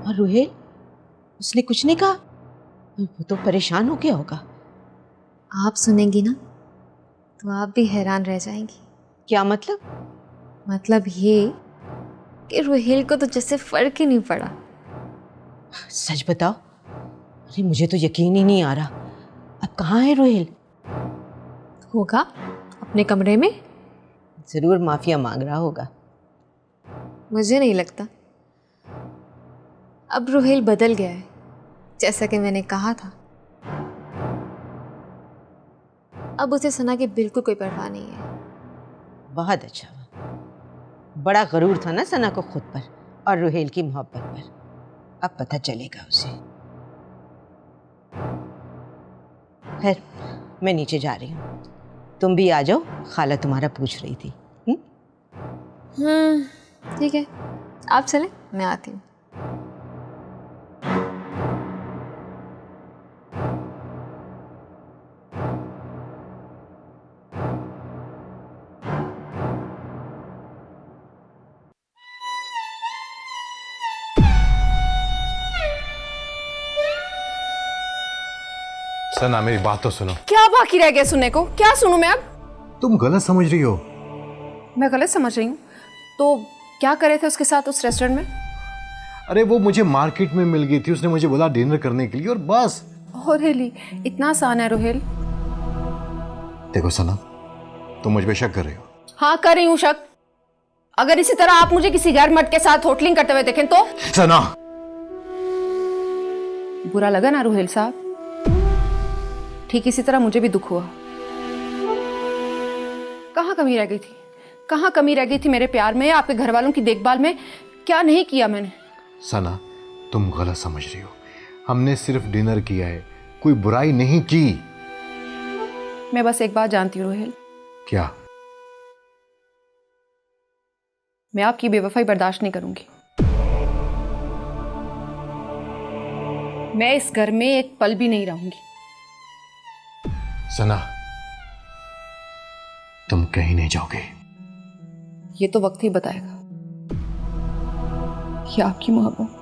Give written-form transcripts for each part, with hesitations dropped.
और रुहेल, उसने कुछ नहीं कहा? वो तो परेशान हो गया होगा। आप सुनेंगी ना तो आप भी हैरान रह जाएंगी। क्या मतलब? मतलब ये कि रुहेल को तो जैसे फर्क ही नहीं पड़ा। सच बताओ। अरे मुझे तो यकीन ही नहीं आ रहा। अब कहाँ है रुहेल? होगा अपने कमरे में। जरूर माफिया मांग रहा होगा। मुझे नहीं लगता। अब रुहेल बदल गया है, जैसा कि मैंने कहा था। अब उसे सना की बिल्कुल कोई परवाह नहीं है। बहुत अच्छा हुआ। बड़ा गरूर था ना सना को खुद पर और रुहेल की मोहब्बत पर। अब पता चलेगा उसे। खैर, मैं नीचे जा रही हूँ, तुम भी आ जाओ, खाला तुम्हारा पूछ रही थी। ठीक है, आप चलें, मैं आती हूँ। सना मेरी बात तो सुनो। क्या बाकी रह गया सुनने को? क्या सुनूं मैं अब? तुम गलत समझ रही हो। मैं गलत समझ रही हूँ? तो क्या करे थे उसके साथ उस रेस्टोरेंट में? अरे वो मुझे मार्केट में मिल गई थी, उसने मुझे बोला डिनर करने के लिए और बस। Oh really? इतना आसान है रोहेल? देखो सना, तुम मुझ पे शक कर रही हो। हाँ कर रही हूँ शक। अगर इसी तरह आप मुझे किसी गैर मर्द के साथ होटलिंग करते हुए देखें तो? सना, बुरा लगा ना रोहेल साहब? ठीक इसी तरह मुझे भी दुख हुआ। कहाँ कमी रह गई थी? कहाँ कमी रह गई थी मेरे प्यार में, आपके घर वालों की देखभाल में? क्या नहीं किया मैंने? सना तुम गलत समझ रही हो। हमने सिर्फ डिनर किया है, कोई बुराई नहीं की। मैं बस एक बात जानती हूँ रोहेल। क्या? मैं आपकी बेवफाई बर्दाश्त नहीं करूंगी। मैं इस घर में एक पल भी नहीं रहूंगी। सना तुम कहीं नहीं जाओगे। ये तो वक्त ही बताएगा कि आपकी मोहब्बत।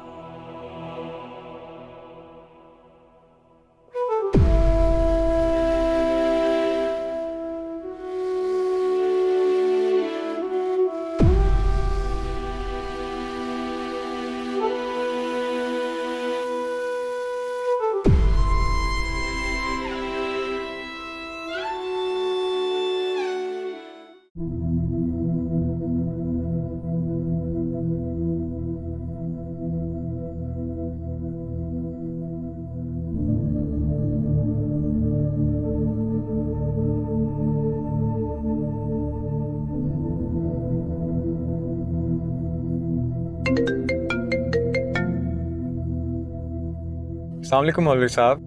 अस्सलाम वालेकुम मौलवी साहब।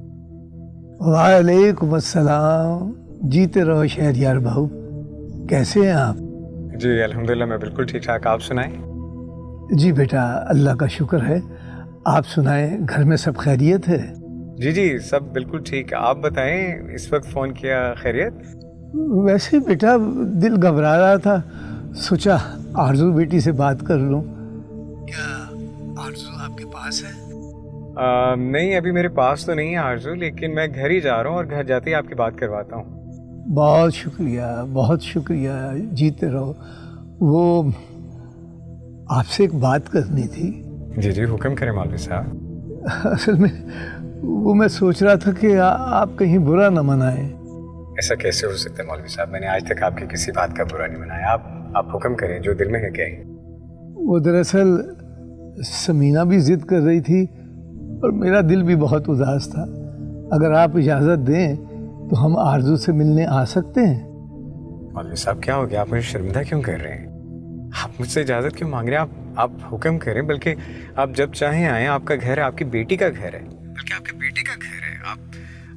वालेकुम अस्सलाम। जीते रहो शहरयार भाऊ। कैसे हैं आप? जी अल्हम्दुलिल्लाह, मैं बिल्कुल ठीक ठाक। आप सुनाएं? जी बेटा, अल्लाह का शुक्र है। आप सुनाएं, घर में सब खैरियत है? जी जी सब बिल्कुल ठीक। आप बताएं, इस वक्त फ़ोन किया, खैरियत? वैसे बेटा दिल घबरा रहा था, सोचा आरजू बेटी से बात कर लूं। क्या आरजू आपके पास है? नहीं, अभी मेरे पास तो नहीं है आरजू, लेकिन मैं घर ही जा रहा हूँ और घर जाते ही आपकी बात करवाता हूँ। बहुत शुक्रिया, बहुत शुक्रिया। जीते रहो। वो आपसे एक बात करनी थी। जी जी हुक्म करें मौलवी साहब। असल में वो मैं सोच रहा था कि आप कहीं बुरा न मनाएं। ऐसा कैसे हो सकता है मौलवी साहब? मैंने आज तक आपकी किसी बात का बुरा नहीं मनाया। आप हुक्म करें, जो दिल में है कहें। वो दरअसल समीना भी जिद कर रही थी और मेरा दिल भी बहुत उदास था। अगर आप इजाज़त दें तो हम आरजू से मिलने आ सकते हैं। मौलवी साहब क्या हो गया? आप मुझे शर्मिंदा क्यों कर रहे हैं? आप मुझसे इजाज़त क्यों मांग रहे हैं? आप हुक्म करें, बल्कि आप जब चाहें आएँ। आपका घर है, आपकी बेटी का घर है, बल्कि आपके बेटे का घर है।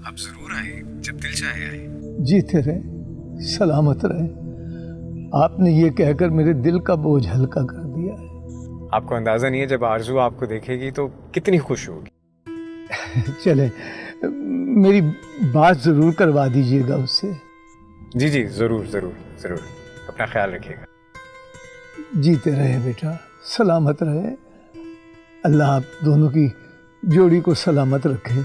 आप ज़रूर आएँ, जब दिल चाहे आएँ। जीते रहे, सलामत रहे। आपने ये कहकर मेरे दिल का बोझ हल्का कर दिया है। आपको अंदाज़ा नहीं है, जब आरजू आपको देखेगी तो कितनी खुश होगी। चले, मेरी बात ज़रूर करवा दीजिएगा उससे। जी जी ज़रूर ज़रूर ज़रूर। अपना ख्याल रखिएगा। जीते रहे बेटा, सलामत रहे। अल्लाह आप दोनों की जोड़ी को सलामत रखे।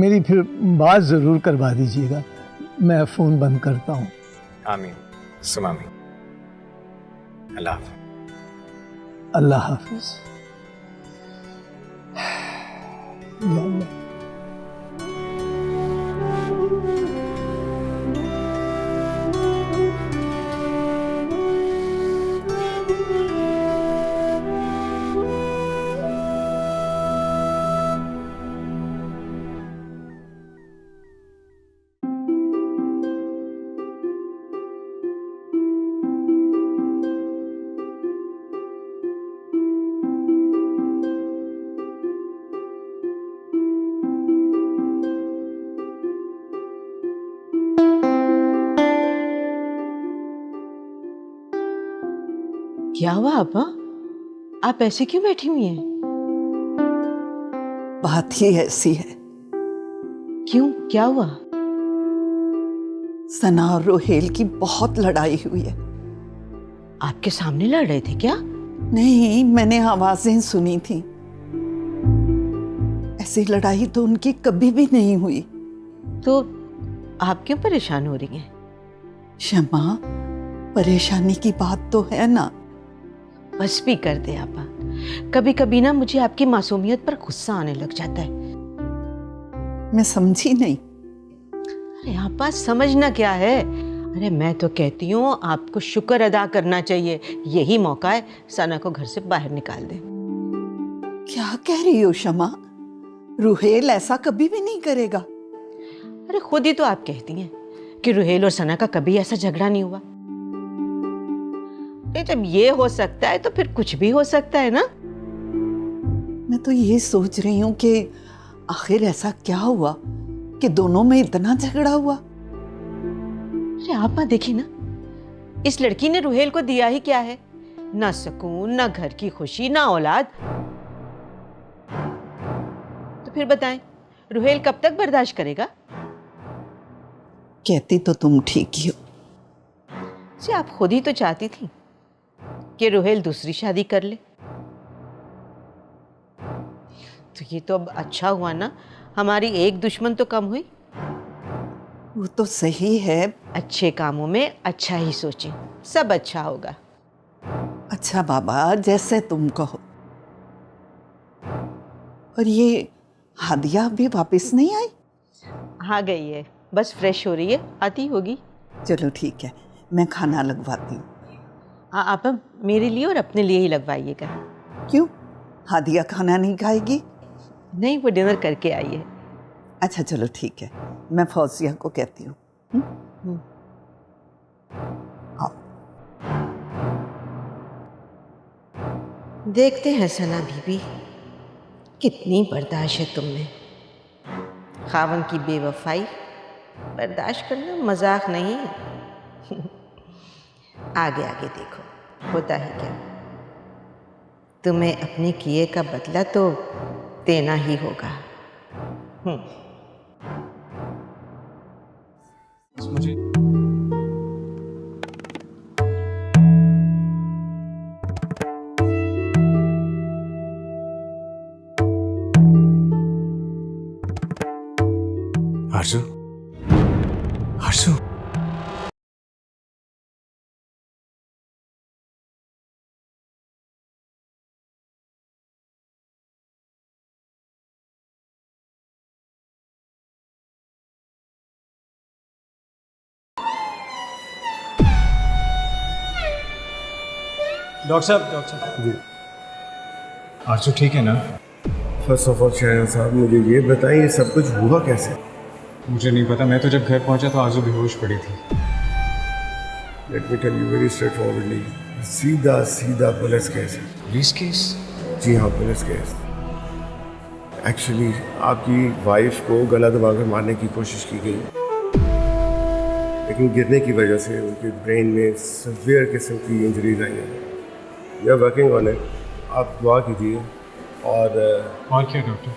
मेरी फिर बात ज़रूर करवा दीजिएगा। मैं फ़ोन बंद करता हूँ। आमीन सुम आमीन। अल्लाह हाफ़िज़। अल्लाह हाफिज़। या अल्लाह। क्या हुआ आपा? आप ऐसे क्यों बैठी हुई हैं? बात ही ऐसी है। क्यों, क्या हुआ? सना और रोहेल की बहुत लड़ाई हुई है। आपके सामने लड़ रहे थे क्या? नहीं, मैंने आवाजें सुनी थी। ऐसी लड़ाई तो उनकी कभी भी नहीं हुई। तो आप क्यों परेशान हो रही हैं? शमा, परेशानी की बात तो है ना। बस भी कर दे आपा। कभी कभी ना मुझे आपकी मासूमियत पर गुस्सा आने लग जाता है। मैं समझी नहीं। अरे आपा, समझना क्या है? अरे मैं तो कहती हूँ आपको शुक्र अदा करना चाहिए। यही मौका है, सना को घर से बाहर निकाल दे। क्या कह रही हो शमा? रुहेल ऐसा कभी भी नहीं करेगा। अरे खुद ही तो आप कहती हैं कि रुहेल और सना का कभी ऐसा झगड़ा नहीं हुआ। जब ये हो सकता है तो फिर कुछ भी हो सकता है ना। मैं तो ये सोच रही हूँ कि आखिर ऐसा क्या हुआ कि दोनों में इतना झगड़ा हुआ। अरे आपा देखिए ना, इस लड़की ने रुहेल को दिया ही क्या है? ना सुकून, ना घर की खुशी, ना औलाद। तो फिर बताएं, रुहेल कब तक बर्दाश्त करेगा? कहती तो तुम ठीक ही हो। जी, आप खुद ही तो चाहती थी कि रुहेल दूसरी शादी कर ले। तो ये तो अब अच्छा हुआ ना, हमारी एक दुश्मन तो कम हुई। वो तो सही है। अच्छे कामों में अच्छा ही सोचें, सब अच्छा होगा। अच्छा बाबा, जैसे तुम कहो। और ये हादिया अभी वापस नहीं आई? आ गई है, बस फ्रेश हो रही है, आती होगी। चलो ठीक है, मैं खाना लगवाती हूँ। आप मेरे लिए और अपने लिए ही लगवाइएगा। क्यों, हादिया खाना नहीं खाएगी? नहीं, वो डिनर करके आई है। अच्छा चलो ठीक है, मैं फौजिया को कहती हूँ। आओ। देखते हैं सना बीबी, कितनी बर्दाश्त है तुमने। खावन की बेवफाई बर्दाश्त करना मजाक नहीं। आगे आगे देखो होता है क्या। तुम्हें अपने किए का बदला तो देना ही होगा। मुझे आरज़ू, आरज़ू, डॉक्टर साहब जी, आरज़ू ठीक है ना? फर्स्ट ऑफ ऑल शहनाज साहब, मुझे ये बताएं ये सब कुछ हुआ कैसे? मुझे नहीं पता, मैं तो जब घर पहुंचा तो आरज़ू बेहोश पड़ी थी। Let me tell you very straightforwardly, सीधा सीधा पुलिस केस है। Police case? जी हाँ, पुलिस केस। एक्चुअली आपकी वाइफ को गला दबाकर मारने की कोशिश की गई, लेकिन गिरने की वजह से उनके ब्रेन में सिवियर किस्म की इंजरीज आई हैं। We are working on it, आप दुआ कीजिए। और क्या डॉक्टर?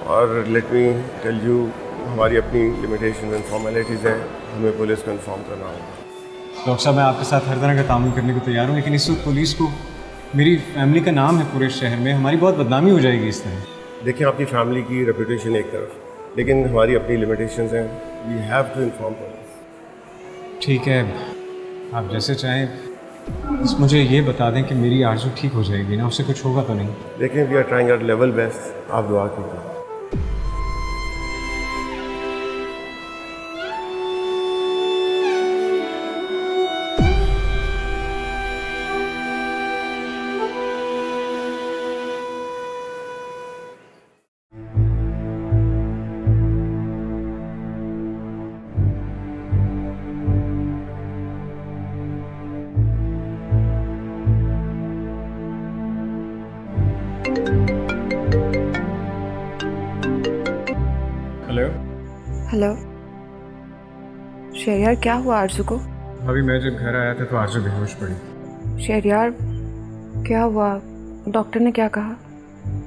और लेट मी टेल यू, हमारी अपनी लिमिटेशन एंड फॉर्मेलिटीज़ हैं, हमें पुलिस को इन्फॉर्म करना होगा। डॉक्टर साहब, मैं आपके साथ हर तरह का तामुल करने को तैयार हूँ, लेकिन इस वक्त पुलिस को मेरी फैमिली का नाम है पूरे शहर में, हमारी बहुत बदनामी हो जाएगी इस तरह। देखिए आपकी फैमिली की रेपुटेशन एक तरफ, लेकिन हमारी अपनी लिमिटेशंस हैं। We have to inform police. ठीक है, आप जैसे चाहें, बस मुझे ये बता दें कि मेरी आरज़ू ठीक हो जाएगी ना, उससे कुछ होगा तो नहीं? देखें, we are trying our level best, आप दुआ कीजिए। हेलो। हेलो शहरयार, क्या हुआ आरजू को? अभी मैं जब घर आया था तो आरज़ू बेहोश पड़ी। शहरयार क्या हुआ? डॉक्टर ने क्या कहा?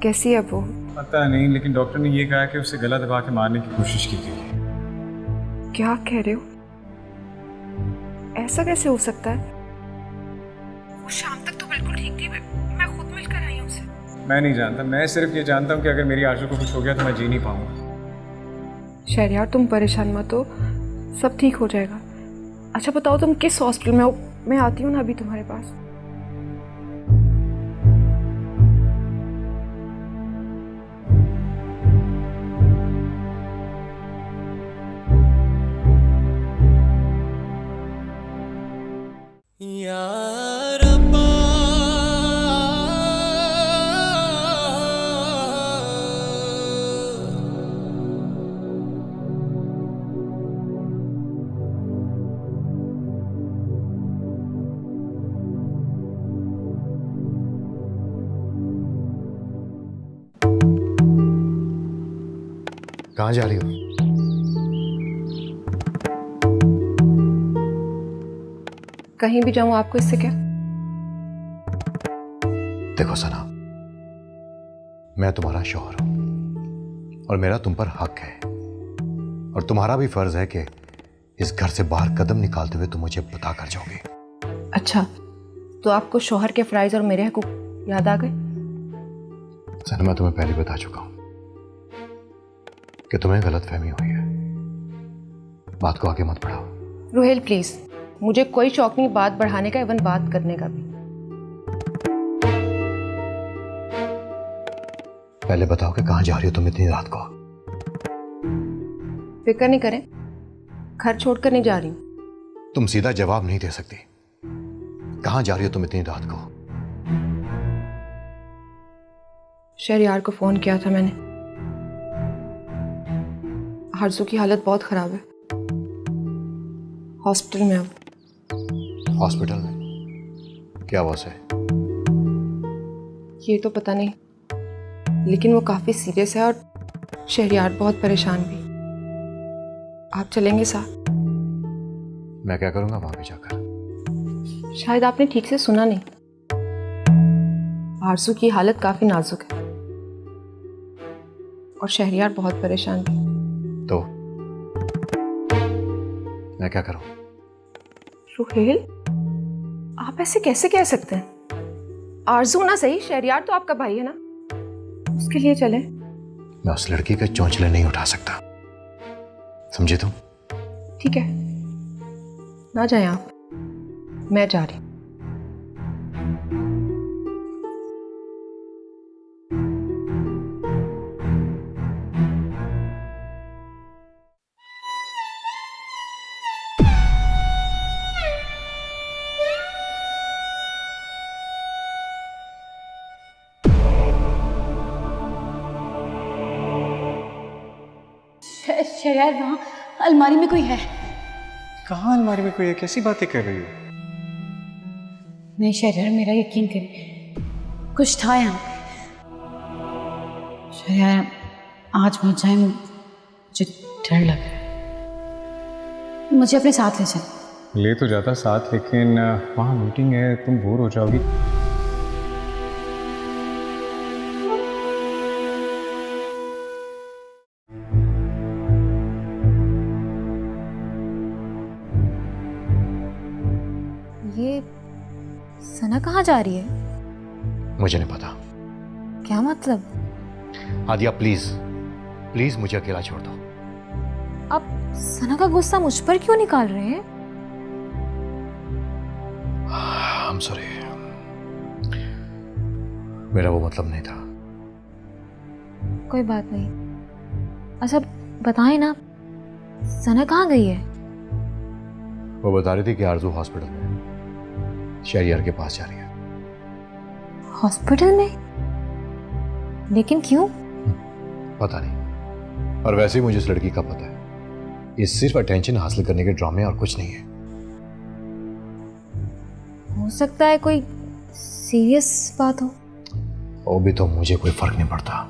कैसी है वो? पता नहीं, लेकिन डॉक्टर ने ये कहा कि उसे गला दबा के मारने की कोशिश की गई है। क्या कह रहे हो? ऐसा कैसे हो सकता है? वो शाम तक तो बिल्कुल ठीक थी, मैं खुद मिलकर आई हूँ उसे। मैं नहीं जानता, मैं सिर्फ ये जानता हूँ कि अगर मेरी आरज़ू को कुछ हो गया तो मैं जी नहीं पाऊंगा। शहरयार तुम परेशान मत हो, सब ठीक हो जाएगा। अच्छा बताओ तुम किस हॉस्पिटल में हो? मैं आती हूँ ना अभी तुम्हारे पास। कहाँ जा रही हो? कहीं भी जाऊँ आपको इससे क्या? देखो सना, मैं तुम्हारा शौहर हूं और मेरा तुम पर हक है, और तुम्हारा भी फर्ज है कि इस घर से बाहर कदम निकालते हुए तुम मुझे बता कर जाओगे। अच्छा, तो आपको शौहर के फराइज और मेरे हकूक याद आ गए? सना, मैं तुम्हें पहले बता चुका हूं कि तुम्हें गलतफहमी हुई है। बात को आगे मत बढ़ाओ। रुहेल प्लीज, मुझे कोई शौक नहीं बात बढ़ाने का, इवन बात करने का भी। पहले बताओ कि कहां जा रही हो तुम इतनी रात को? फिक्र नहीं करें, घर छोड़कर नहीं जा रही हूं। तुम सीधा जवाब नहीं दे सकती। कहां जा रही हो तुम इतनी रात को? शहरयार को फोन किया था मैंने। आरज़ू की हालत बहुत खराब है, हॉस्पिटल में। अब हॉस्पिटल में? क्या हुआ उसे? ये तो पता नहीं, लेकिन वो काफी सीरियस है और शहरयार बहुत परेशान भी। आप चलेंगे साथ? मैं क्या करूंगा वहां पे जाकर? शायद आपने ठीक से सुना नहीं। आरज़ू की हालत काफी नाजुक है और शहरयार बहुत परेशान भी। तो मैं क्या करूं? रुहेल, आप ऐसे कैसे कह सकते हैं? आरज़ू ना सही, शहरयार तो आपका भाई है ना, उसके लिए चले। मैं उस लड़की के चौंचले नहीं उठा सकता, समझे तुम? ठीक है, ना जाएं आप, मैं जा रही हूं। शहरयार, वहाँ अलमारी में कोई है। कहाँ अलमारी में कोई है? कैसी बातें कर रही हो? नहीं शहरयार, मेरा यकीन करें, कुछ था यहाँ पे। शहरयार, आज मत जाए, मुझे डर लग रहा है। मुझे अपने साथ ले चल। ले तो जाता साथ, लेकिन वहाँ मीटिंग है, तुम बोर हो जाओगी। ये सना कहाँ जा रही है? मुझे नहीं पता। क्या मतलब? आदिया प्लीज प्लीज मुझे अकेला छोड़ दो। आप सना का गुस्सा मुझ पर क्यों निकाल रहे हैं? I'm sorry, मेरा वो मतलब नहीं था। कोई बात नहीं। अच्छा बताएं ना, सना कहाँ गई है? वो बता रही थी कि आरजू हॉस्पिटल में शहरियार के पास जा रही है। हॉस्पिटल में? लेकिन क्यों? पता नहीं, और वैसे ही मुझे इस लड़की का पता है, ये सिर्फ अटेंशन हासिल करने के ड्रामे और कुछ नहीं है। हो सकता है कोई सीरियस बात हो। वो भी तो मुझे कोई फर्क नहीं पड़ता।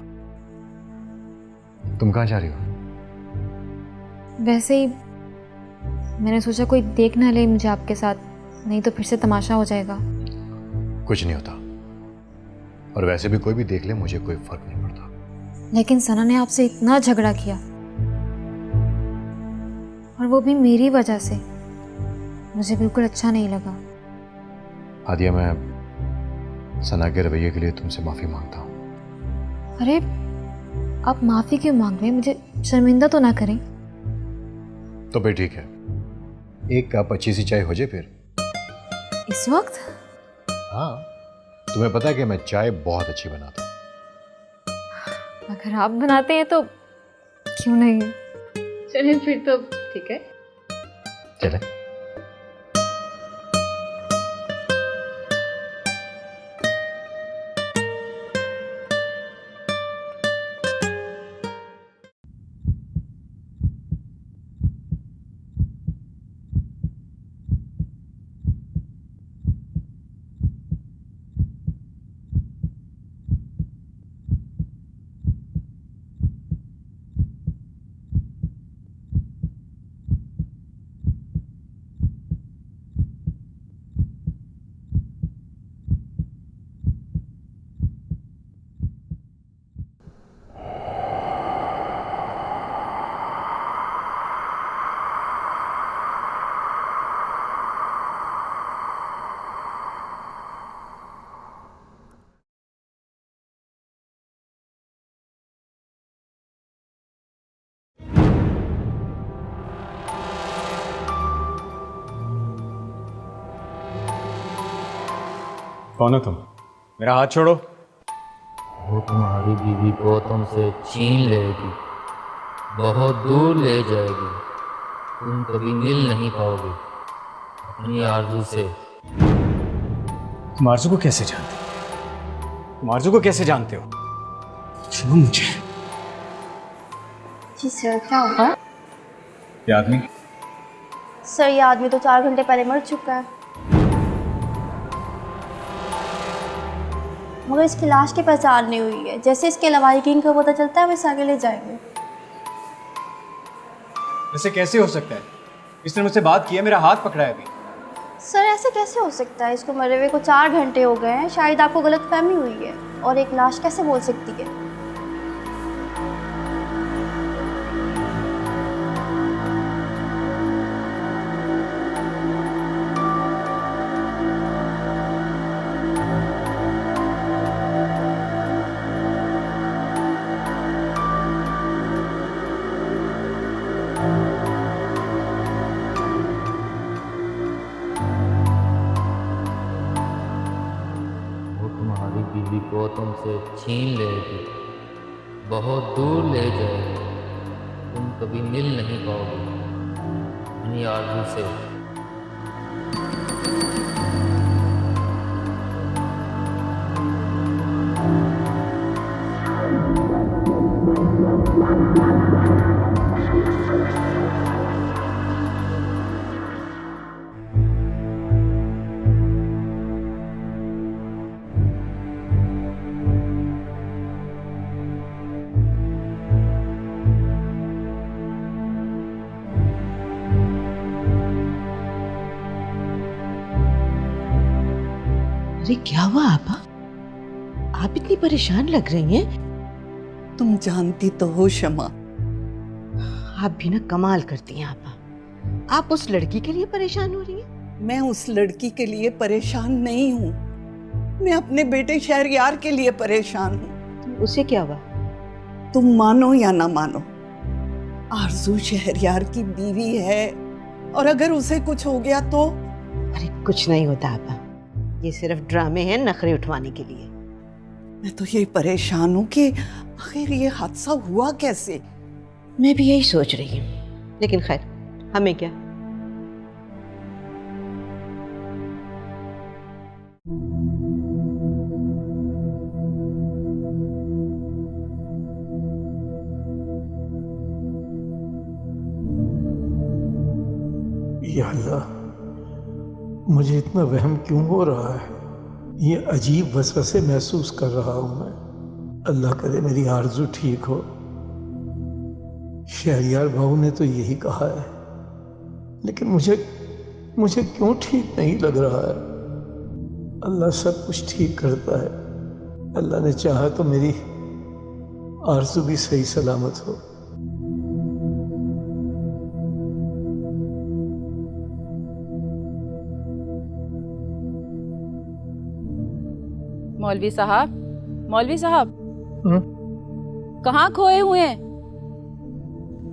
तुम कहाँ जा रही हो? वैसे ही मैंने सोचा कोई देख ना ले मुझे आपके साथ, नहीं तो फिर से तमाशा हो जाएगा। कुछ नहीं होता, और वैसे भी कोई भी देख ले मुझे कोई फर्क नहीं पड़ता। लेकिन सना ने आपसे इतना झगड़ा किया, और वो भी मेरी वजह से, मुझे बिल्कुल अच्छा नहीं लगा। आदिया, मैं सना के रवैये के लिए तुमसे माफी मांगता हूँ। अरे आप माफी क्यों मांग रहे हैं? मुझे शर्मिंदा तो ना करें। तो फिर ठीक है, एक कप अच्छी सी चाय हो जाए फिर। इस वक्त? हाँ, तुम्हें पता है कि मैं चाय बहुत अच्छी बनाता हूँ। अगर आप बनाते हैं तो क्यों नहीं? चलिए फिर तो ठीक है। चले। कौन हो तुम? मेरा हाथ छोड़ो। वो तुम्हारी बीवी को तुमसे छीन लेगी, बहुत दूर ले जाएगी। तुम कभी मिल नहीं पाओगे अपनी आरज़ू से। तुम आरज़ू को कैसे जानते हो? तुम आरज़ू को कैसे जानते हो? सुनो मुझे। जी सर, क्या होगा? ये आदमी? सर ये आदमी तो 4 घंटे पहले मर चुका है, मगर इसकी लाश की पहचान नहीं हुई है। जैसे इसके लवाहिकीन को पता चलता है वैसे आगे ले जाएंगे। ऐसे कैसे हो सकता है? इसने मुझसे बात की है, मेरा हाथ पकड़ा है अभी। सर ऐसे कैसे हो सकता है? इसको मरे हुए को 4 घंटे हो गए हैं, शायद आपको गलतफहमी हुई है। और एक लाश कैसे बोल सकती है? बीवी को तुमसे छीन लेगी, बहुत दूर ले जाएगी। तुम कभी मिल नहीं पाओगे अपनी आरज़ू से। अरे क्या हुआ आपा? आप इतनी परेशान लग रही हैं। तुम जानती तो हो शमा। आप भी ना कमाल करती हैं आपा। आप उस लड़की के लिए परेशान हो रही हैं? मैं उस लड़की के लिए परेशान नहीं हूँ, मैं अपने बेटे शहरयार के लिए परेशान हूँ। उसे क्या हुआ? तुम मानो या ना मानो, आरजू शहरयार की बीवी है, और अगर उसे कुछ हो गया तो? अरे कुछ नहीं होता आपा, ये सिर्फ ड्रामे हैं नखरे उठवाने के लिए। मैं तो ये परेशान हूँ कि आखिर ये हादसा हुआ कैसे। मैं भी यही सोच रही हूँ, लेकिन खैर हमें क्या। या अल्लाह, मुझे इतना वहम क्यों हो रहा है? ये अजीब वसवसे महसूस कर रहा हूं मैं। अल्लाह करे मेरी आरजू ठीक हो। शहरयार बहू ने तो यही कहा है, लेकिन मुझे क्यों ठीक नहीं लग रहा है। अल्लाह सब कुछ ठीक करता है। अल्लाह ने चाहा तो मेरी आरजू भी सही सलामत हो। मौलवी साहब कहाँ खोए हुए हैं?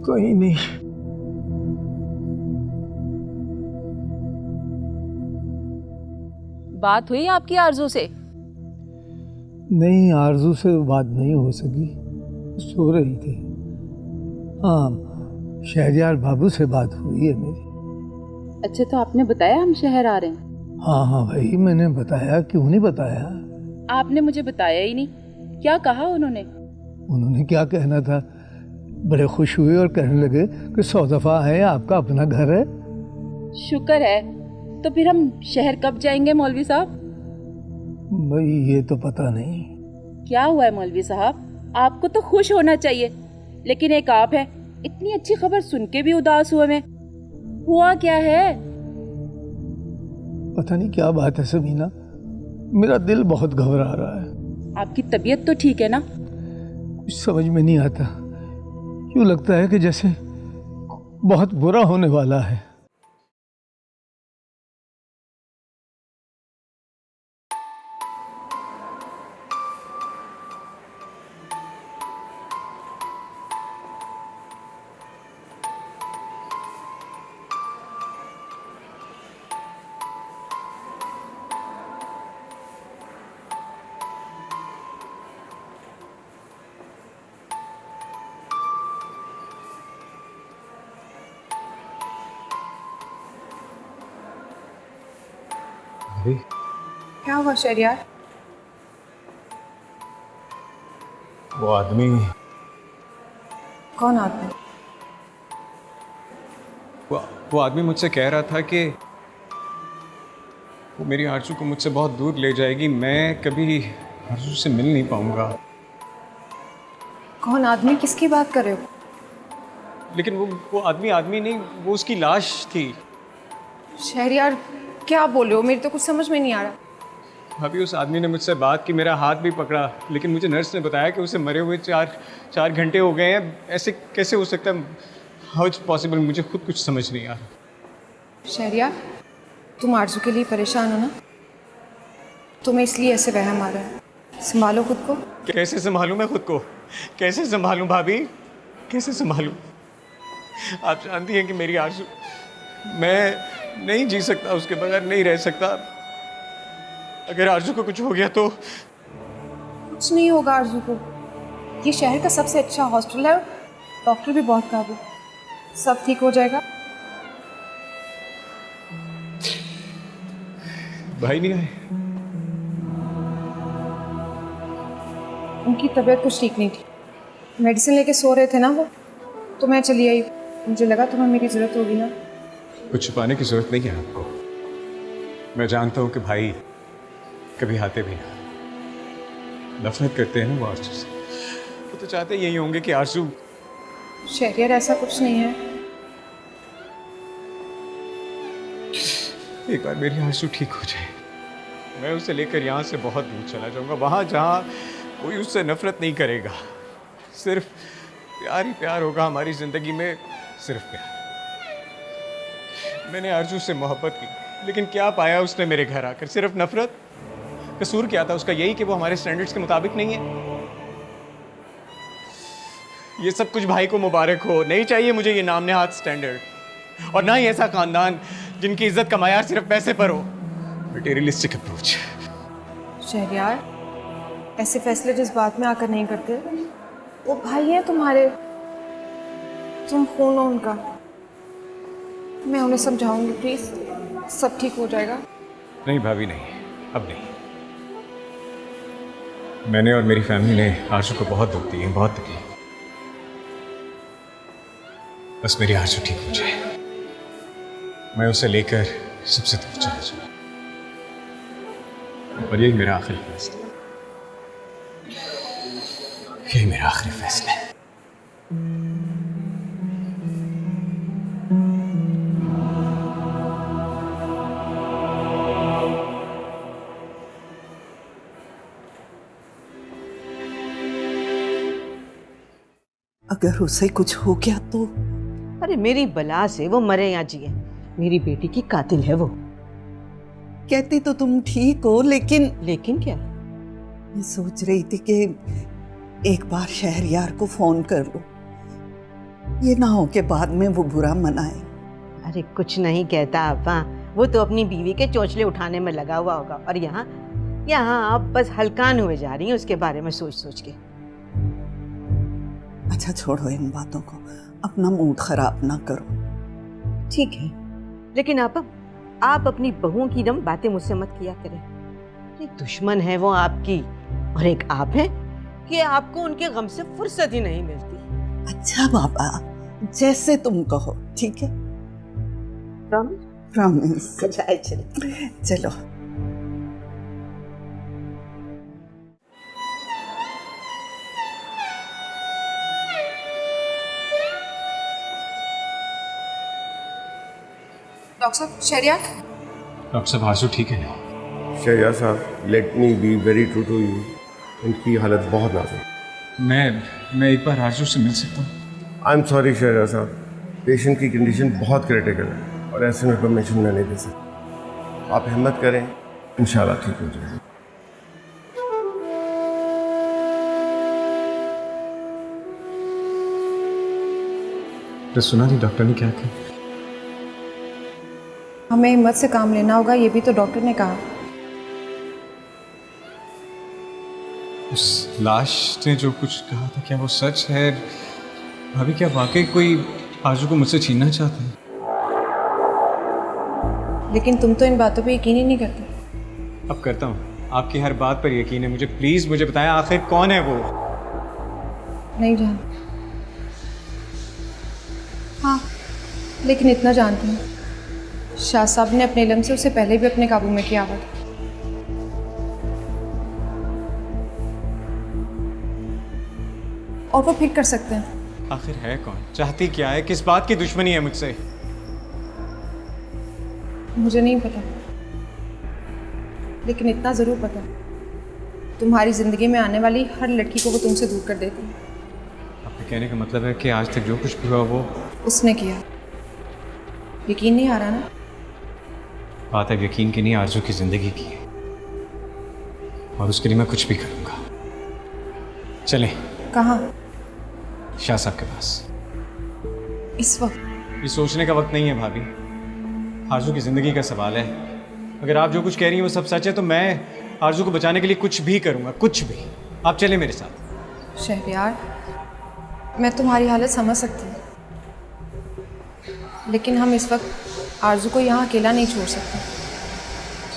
कहीं नहीं। बात हुई आपकी आरजू से? नहीं, आरजू से बात नहीं हो सकी, सो रही थी। हाँ, शहरयार बाबू से बात हुई है मेरी। अच्छा, तो आपने बताया हम शहर आ रहे हैं? हाँ भाई, मैंने बताया, क्यों नहीं बताया? आपने मुझे बताया ही नहीं। क्या कहा उन्होंने? उन्होंने क्या कहना था, बड़े खुश हुए और कहने लगे कि 100 दफा है, आपका अपना घर है। शुक्र है। तो फिर हम शहर कब जाएंगे मौलवी साहब? भाई ये तो पता नहीं। क्या हुआ है मौलवी साहब? आपको तो खुश होना चाहिए, लेकिन एक आप है, इतनी अच्छी खबर सुन के भी उदास हुए में। हुआ क्या है? पता नहीं क्या बात है समीना, मेरा दिल बहुत घबरा रहा है। आपकी तबीयत तो ठीक है ना? कुछ समझ में नहीं आता, यूँ लगता है कि जैसे बहुत बुरा होने वाला है। क्या हुआ शहरयार? वो आदमी। कौन आदमी? वो आदमी मुझसे कह रहा था कि वो मेरी आरजू को मुझसे बहुत दूर ले जाएगी, मैं कभी आरजू से मिल नहीं पाऊंगा। कौन आदमी? किसकी बात कर रहे हो? लेकिन वो आदमी नहीं, वो उसकी लाश थी। शहरयार क्या बोल रहे हो? मेरी तो कुछ समझ में नहीं आ रहा। भाभी, उस आदमी ने मुझसे बात की, मेरा हाथ भी पकड़ा, लेकिन मुझे नर्स ने बताया कि उसे मरे हुए 4 घंटे हो गए हैं। ऐसे कैसे हो सकता है? How it's possible? मुझे खुद कुछ समझ नहीं आ रहा। शहरयार, तुम आरजू के लिए परेशान हो ना? तुम्हें इसलिए ऐसे वहम आ रहा है। संभालो खुद को। कैसे संभालूं मैं खुद को? कैसे संभालूं भाभी? कैसे संभालूं? आप जानती हैं कि मेरी आरजू, मैं नहीं जी सकता उसके बगैर, नहीं रह सकता। अगर आरजू को कुछ हो गया तो? कुछ नहीं होगा आरजू को। ये शहर का सबसे अच्छा हॉस्पिटल है, डॉक्टर भी बहुत काबिल, सब ठीक हो जाएगा। भाई नहीं आए? उनकी तबीयत कुछ ठीक नहीं थी, मेडिसिन लेके सो रहे थे ना वो, तो मैं चली आई। मुझे लगा तुम्हें मेरी ज़रूरत होगी ना। कुछ छुपाने की जरूरत नहीं है आपको। मैं जानता हूँ कि भाई कभी आते भी ना, नफरत करते हैं ना वो आरजू से। वो तो चाहते यही होंगे कि आरजू। शहरयार, ऐसा कुछ नहीं है। एक बार मेरी आरजू ठीक हो जाए, मैं उसे लेकर यहाँ से बहुत दूर चला जाऊँगा, वहाँ जहाँ कोई उससे नफरत नहीं करेगा। सिर्फ प्यार ही प्यार होगा हमारी ज़िंदगी में, सिर्फ प्यार। मैंने आरजू से मोहब्बत की, लेकिन क्या पाया उसने मेरे घर आकर? सिर्फ नफरत। कसूर क्या था उसका? यही कि वो हमारे स्टैंडर्ड्स के मुताबिक नहीं है। ये सब कुछ भाई को मुबारक हो। नहीं चाहिए मुझे ये नाम नेहाद स्टैंडर्ड, और ना ही ऐसा खानदान जिनकी इज्जत का मायार सिर्फ पैसे पर हो। Materialistic approach. शहरयार, ऐसे फैसले जज्बात में आकर नहीं करते। वो भाई है तुम्हारे, तुम खून हो उनका। मैं उन्हें समझाऊंगी, प्लीज, सब ठीक हो जाएगा। नहीं भाभी, नहीं, अब नहीं। मैंने और मेरी फैमिली ने आरजू को बहुत दुख दिए, बहुत तकलीफ। बस मेरी आरजू ठीक हो जाए, मैं उसे लेकर सबसे दूर चला जाऊँ, और यही मेरा आखिरी फैसला, यही मेरा आखिरी फैसला है। अगर उसे कुछ हो गया तो? अरे मेरी बला से वो मरे या जिए, मेरी बेटी की कातिल है वो। कहती तो तुम ठीक हो, लेकिन क्या? मैं सोच रही थी कि एक बार शहरयार को फोन कर लो, ये ना हो कि बाद में वो बुरा मनाए। अरे कुछ नहीं कहता आपा, वो तो अपनी बीवी के चोंचले उठाने में लगा हुआ होगा, और यहाँ आप बस हलकान हुए जा रही हैं उसके बारे में सोच सोच के। अच्छा छोड़ो इन बातों को, अपना मूड खराब ना करो। ठीक है, लेकिन आप अपनी बहुओं की दम बातें मुझसे मत किया करें। एक दुश्मन है वो आपकी, और एक आप हैं कि आपको उनके गम से फुर्सत ही नहीं मिलती। अच्छा बाबा, जैसे तुम कहो, ठीक है? प्रॉमिस? प्रॉमिस। चलो। डॉक्टर साहब, शहरयार। डॉक्टर साहब, आरजू ठीक है ना? शहरयार साहब, let me be very true to you, इनकी हालत बहुत नाजुक। मैं एक बार आरजू से मिल सकता हूँ? आई एम सॉरी शहरयार साहब, पेशेंट की कंडीशन बहुत क्रिटिकल है और ऐसे में परमिशन मैं नहीं दे सकता। आप हिम्मत करें, इंशाल्लाह ठीक हो जाएगा। तो सुना नहीं डॉक्टर ने क्या कहा? हमें हिम्मत से काम लेना होगा, ये भी तो डॉक्टर ने कहा। उस लाश ने जो कुछ कहा था, क्या वो सच है? भाभी, क्या वाकई कोई आरजू को मुझसे छीनना चाहता है? लेकिन तुम तो इन बातों पे यकीन ही नहीं करते। अब करता हूँ, आपकी हर बात पर यकीन है मुझे। प्लीज मुझे बताएं, आखिर कौन है वो? नहीं जानती। हाँ, लेकिन इतना जानती हूँ, शाह साहब ने अपने इल्म से उसे पहले भी अपने काबू में किया हुआ था। और वो फिर कर सकते हैं। आखिर है कौन? चाहती क्या है? किस बात की दुश्मनी है मुझसे? मुझे नहीं पता, लेकिन इतना ज़रूर पता, तुम्हारी ज़िंदगी में आने वाली हर लड़की को वो तुमसे दूर कर देती है। आपके कहने का मतलब है कि आज तक जो कुछ भी हुआ वो उसने किया। यकीन नहीं आ रहा ना? बात अब यकीन की नहीं, आरजू की ज़िंदगी की है, और उसके लिए मैं कुछ भी करूँगा। चलें। कहाँ? शाह साहब के पास। इस वक्त? ये सोचने का वक्त नहीं है भाभी, आरजू की ज़िंदगी का सवाल है। अगर आप जो कुछ कह रही हैं वो सब सच है तो मैं आरजू को बचाने के लिए कुछ भी करूँगा, कुछ भी। आप चलें मेरे साथ। शहरयार, मैं तुम्हारी हालत समझ सकती हूँ, लेकिन हम इस वक्त आरजू को यहाँ अकेला नहीं छोड़ सकते।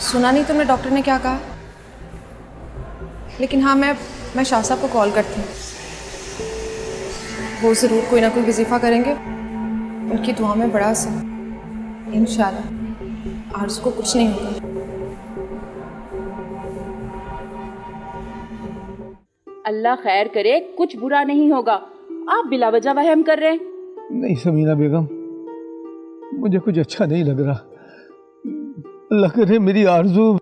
सुना नहीं तुमने डॉक्टर ने क्या कहा? लेकिन हाँ, मैं शाह साहब को कॉल करती हूँ, वो ज़रूर कोई ना कोई वजीफ़ा करेंगे। उनकी दुआ में बड़ा असर, इंशाल्लाह आरज़ू को कुछ नहीं होगा। अल्लाह खैर करे, कुछ बुरा नहीं होगा। आप बिला वजह वहम कर रहे हैं। नहीं समीना बेगम, मुझे कुछ अच्छा नहीं लग रहा। अल्लाह करे मेरी आरज़ू।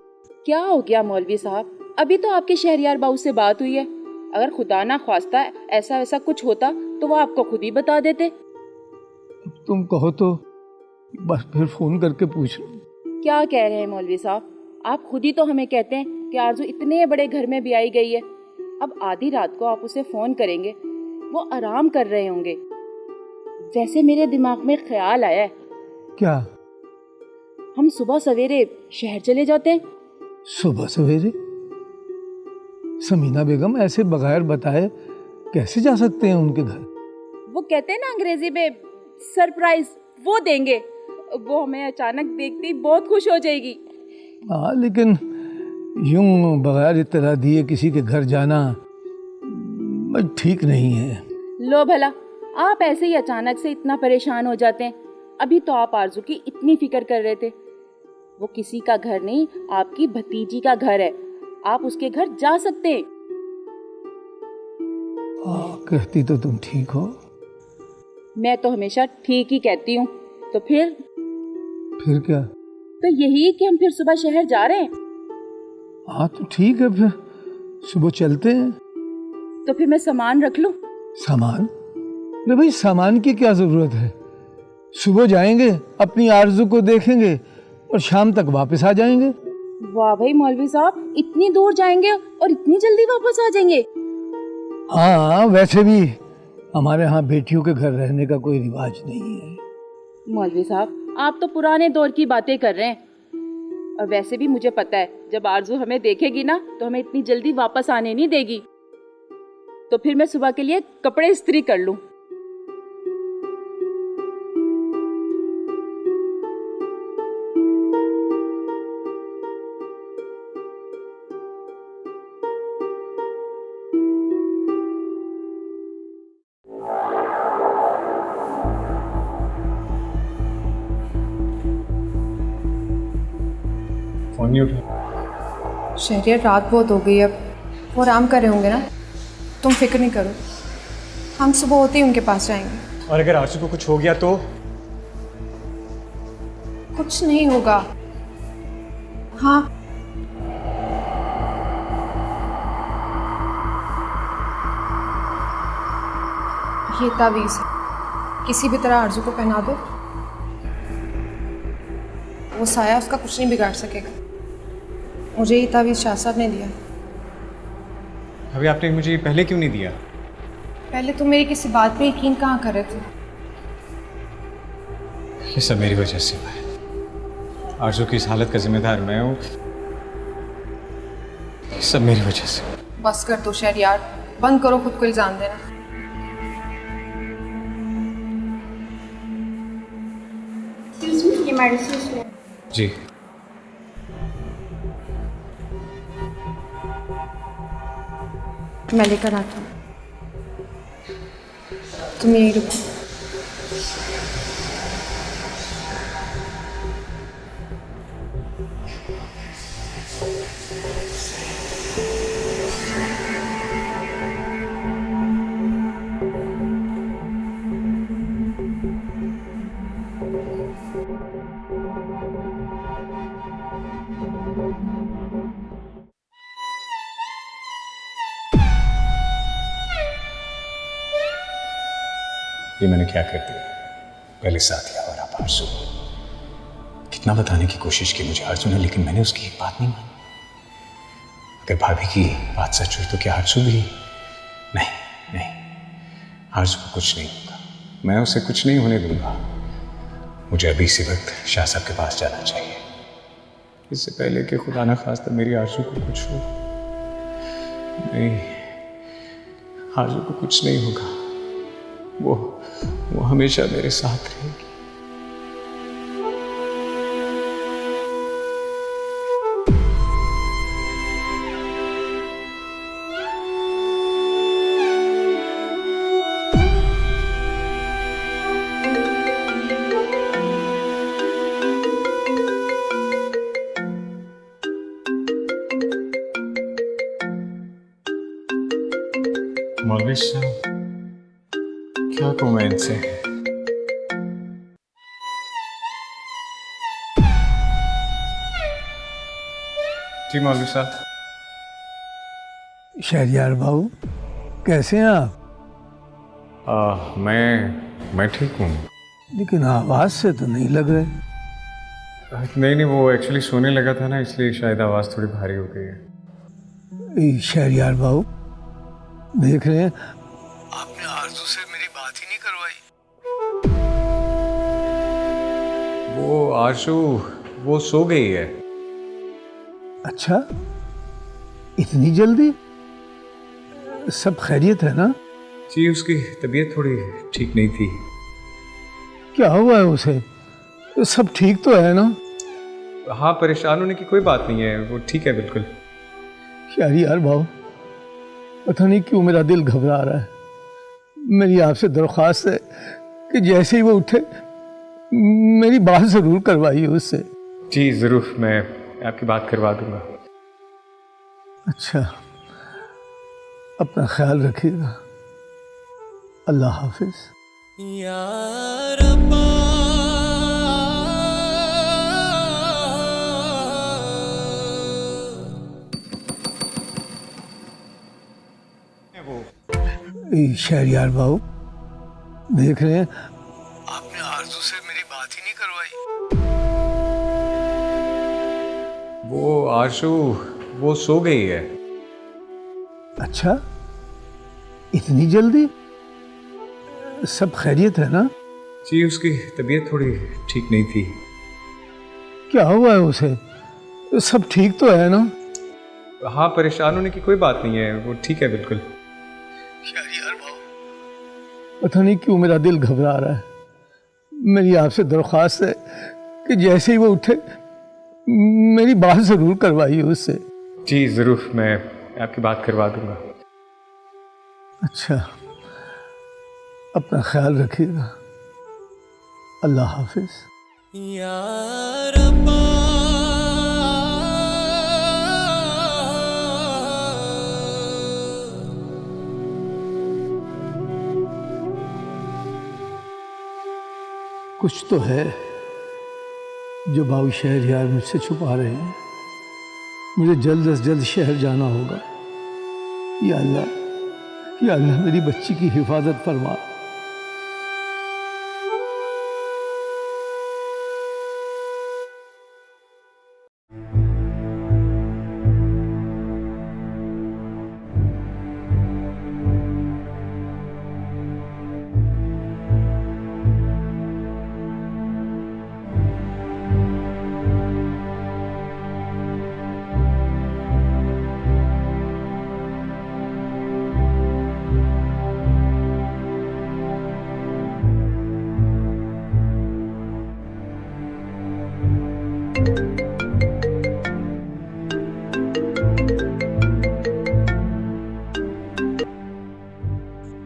क्या हो गया मौलवी साहब? अभी तो आपके शहरियार बाबू से बात हुई है। अगर खुदा ना ख्वास्ता ऐसा वैसा कुछ होता तो वो आपको खुद ही बता देते। तुम कहो तो बस फिर फोन करके पूछ लो। क्या कह रहे हैं मौलवी साहब? आप खुद ही तो हमें कहते हैं कि आरजू इतने बड़े घर में भी आई गई है। अब आधी रात को आप उसे फोन करेंगे, वो आराम कर रहे होंगे। वैसे मेरे दिमाग में ख्याल आया है, क्या? हम सुबह सवेरे शहर चले जाते हैं। सुबह सवेरे? समीना बेगम, ऐसे बगैर बताए कैसे जा सकते हैं उनके घर? वो कहते हैं ना अंग्रेजी में सरप्राइज, वो देंगे। वो हमें अचानक देखते ही बहुत खुश हो जाएगी। हाँ, लेकिन यूं बगैर इत्तला दिए किसी के घर जाना ठीक नहीं है। लो भला, आप ऐसे ही अचानक से इतना परेशान हो जाते हैं। अभी तो आप आरजू की इतनी फिक्र कर रहे थे। वो किसी का घर नहीं, आपकी भतीजी का घर है। आप उसके घर जा सकते हैं। कहती तो तुम ठीक हो। मैं तो हमेशा ठीक ही कहती हूँ। तो फिर क्या? तो यही कि हम फिर सुबह शहर जा रहे हैं। हाँ तो ठीक है, फिर सुबह चलते हैं। तो फिर मैं सामान रख लूं? सामान? अरे भाई, सामान की क्या जरूरत है? सुबह जाएंगे, अपनी आरजू को देखेंगे और शाम तक वापस आ जाएंगे। वाह भाई मौलवी साहब, इतनी दूर जाएंगे और इतनी जल्दी वापस आ जाएंगे? हाँ, वैसे भी हमारे यहाँ बेटियों के घर रहने का कोई रिवाज नहीं है। मौलवी साहब, आप तो पुराने दौर की बातें कर रहे हैं। और वैसे भी मुझे पता है, जब आरजू हमें देखेगी ना तो हमें इतनी जल्दी वापस आने नहीं देगी। तो फिर मैं सुबह के लिए कपड़े इस्त्री कर लूं। फोन नहीं उठा। शहरियार, रात बहुत हो गई, अब वो आराम कर रहे होंगे ना। तुम फिक्र नहीं करो, हम सुबह होते ही उनके पास जाएंगे। और अगर आरजू को कुछ हो गया तो? कुछ नहीं होगा। हाँ, ये तावीज़ है, किसी भी तरह आरजू को पहना दो। वो साया उसका कुछ नहीं बिगाड़ सकेगा। मुझे ये तावीज़ शाह साहब ने दिया। अभी आपने मुझे पहले क्यों नहीं दिया? पहले तुम मेरी किसी बात पे यकीन कहाँ कर रहे थे। ये सब मेरी वजह से हुआ है। आरजू की इस हालत का जिम्मेदार मैं हूँ। ये सब मेरी वजह से। बस कर दो शहरियार, बंद करो खुद को इल्जाम देना। ये मेडिसिन जी। मैं लेकर आता हूँ, तुम यहीं रुको। ये मैंने क्या कर दिया? पहले साथिया और अब आरजू। कितना बताने की कोशिश की मुझे आरजू ने, लेकिन मैंने उसकी एक बात नहीं मानी। अगर भाभी की बात सच हुई तो क्या आरजू भी? नहीं, आरजू को कुछ नहीं होगा। मैं उसे कुछ नहीं होने दूंगा। मुझे अभी इसी वक्त शाह साहब के पास जाना चाहिए, इससे पहले कि खुदा न खास्ता मेरी आरजू को कुछ हो। नहीं, आरजू को कुछ नहीं होगा। वो हमेशा मेरे साथ रहेगी। मौलवी साहब, क्या कहूँ मैं इनसे? जी मौलवी साहब। शहरियार बाबू, कैसे हैं आप? मैं ठीक हूँ। लेकिन आवाज से तो नहीं लग रहे। नहीं, वो एक्चुअली सोने लगा था ना, इसलिए शायद आवाज़ थोड़ी भारी हो गई है। शहरयार बाबू, देख रहे हैं आपने आरजू से मेरी बात ही नहीं करवाई। वो आशु वो सो गई है। अच्छा, इतनी जल्दी? सब खैरियत है ना? जी, उसकी तबीयत थोड़ी ठीक नहीं थी। क्या हुआ है उसे? सब ठीक तो है ना? हाँ, परेशान होने की कोई बात नहीं है, वो ठीक है बिल्कुल। शहरयार भाव, पता नहीं क्यों मेरा दिल घबरा रहा है। मेरी आपसे दरख्वास्त है कि जैसे ही वो उठे मेरी बात जरूर करवाइए उससे। जी ज़रूर, मैं आपकी बात करवा दूंगा। अच्छा, अपना ख्याल रखिएगा। अल्लाह हाफिज। शहरयार बाबू, देख रहे हैं आपने आरजू से मेरी बात ही नहीं करवाई। वो आशु वो सो गई है। अच्छा, इतनी जल्दी? सब खैरियत है ना? जी, उसकी तबीयत थोड़ी ठीक नहीं थी। क्या हुआ है उसे? सब ठीक तो है ना? हाँ, परेशान होने की कोई बात नहीं है, वो ठीक है बिल्कुल। शहरयार भाव, पता नहीं क्यों मेरा दिल घबरा रहा है। मेरी आपसे दरख्वास्त है कि जैसे ही वो उठे मेरी बात जरूर करवाइए उससे। जी ज़रूर, मैं आपकी बात करवा दूंगा। अच्छा, अपना ख्याल रखिएगा। अल्लाह हाफिज। कुछ तो है जो बाबू शहरयार मुझसे छुपा रहे हैं। मुझे जल्द से जल्द शहर जाना होगा। या अल्लाह मेरी बच्ची की हिफाजत फरमा।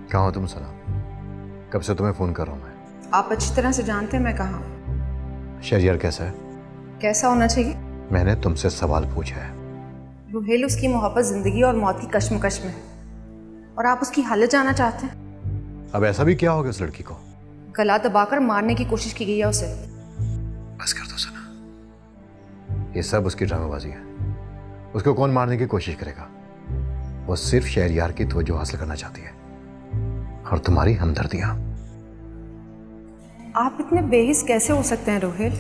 कहाँ हो तुम सना? कब से तुम्हें फोन कर रहा हूँ मैं। आप अच्छी तरह से जानते हैं मैं कहाँ हूँ। शहरयार कैसा है? कैसा होना चाहिए? मैंने तुमसे सवाल पूछा है। रुहेल, उसकी मोहब्बत जिंदगी और मौत की कश्मकश में है और आप उसकी हालत जानना चाहते हैं? अब ऐसा भी क्या हो गया उस लड़की को? गला दबाकर मारने की कोशिश की गई है उसे। बस कर दो सना, ये सब उसकी ड्रामेबाजी है। उसको कौन मारने की कोशिश करेगा? वो सिर्फ शहरयार की तवज्जो हासिल करना चाहती है और तुम्हारी हमदर्दियां। आप इतने बेहिस कैसे हो सकते हैं रोहिल?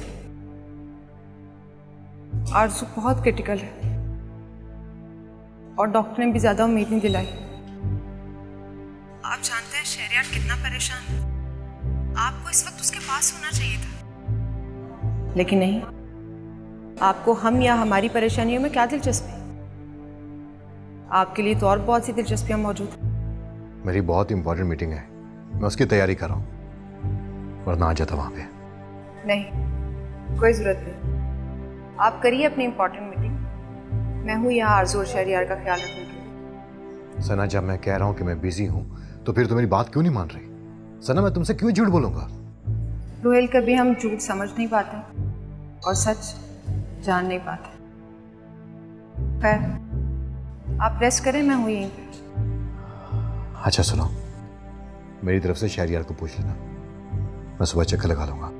आरज़ू बहुत क्रिटिकल है और डॉक्टर ने भी ज्यादा उम्मीद नहीं दिलाई। आप जानते हैं शहरयार कितना परेशान है। आपको इस वक्त उसके पास होना चाहिए था, लेकिन नहीं। आपको हम या हमारी परेशानियों में क्या दिलचस्पी? आपके लिए तो और बहुत सी दिलचस्पियां मौजूद हैं। मेरी बहुत इंपॉर्टेंट मीटिंग है, मैं उसकी तैयारी कर रहा हूँ, वरना आ जाता वहां पे। नहीं, कोई जरूरत नहीं। आप करिए अपनी इंपॉर्टेंट मीटिंग। मैं हूँ यहाँ आरज़ू और शहरयार का ख्याल रखने के लिए। सना, जब मैं कह रहा हूँ कि मैं बिजी हूँ तो फिर तुम मेरी बात क्यों नहीं मान रही? सना, मैं तुमसे क्यों झूठ बोलूंगा? रोहेल, कभी हम झूठ समझ नहीं पाते और सच जान नहीं पाते। खैर, आप रेस्ट करें, मैं हूँ यहीं पे। अच्छा सुनो, मेरी तरफ से शहरयार को पूछ लेना, मैं सुबह चक्कर लगा लूंगा।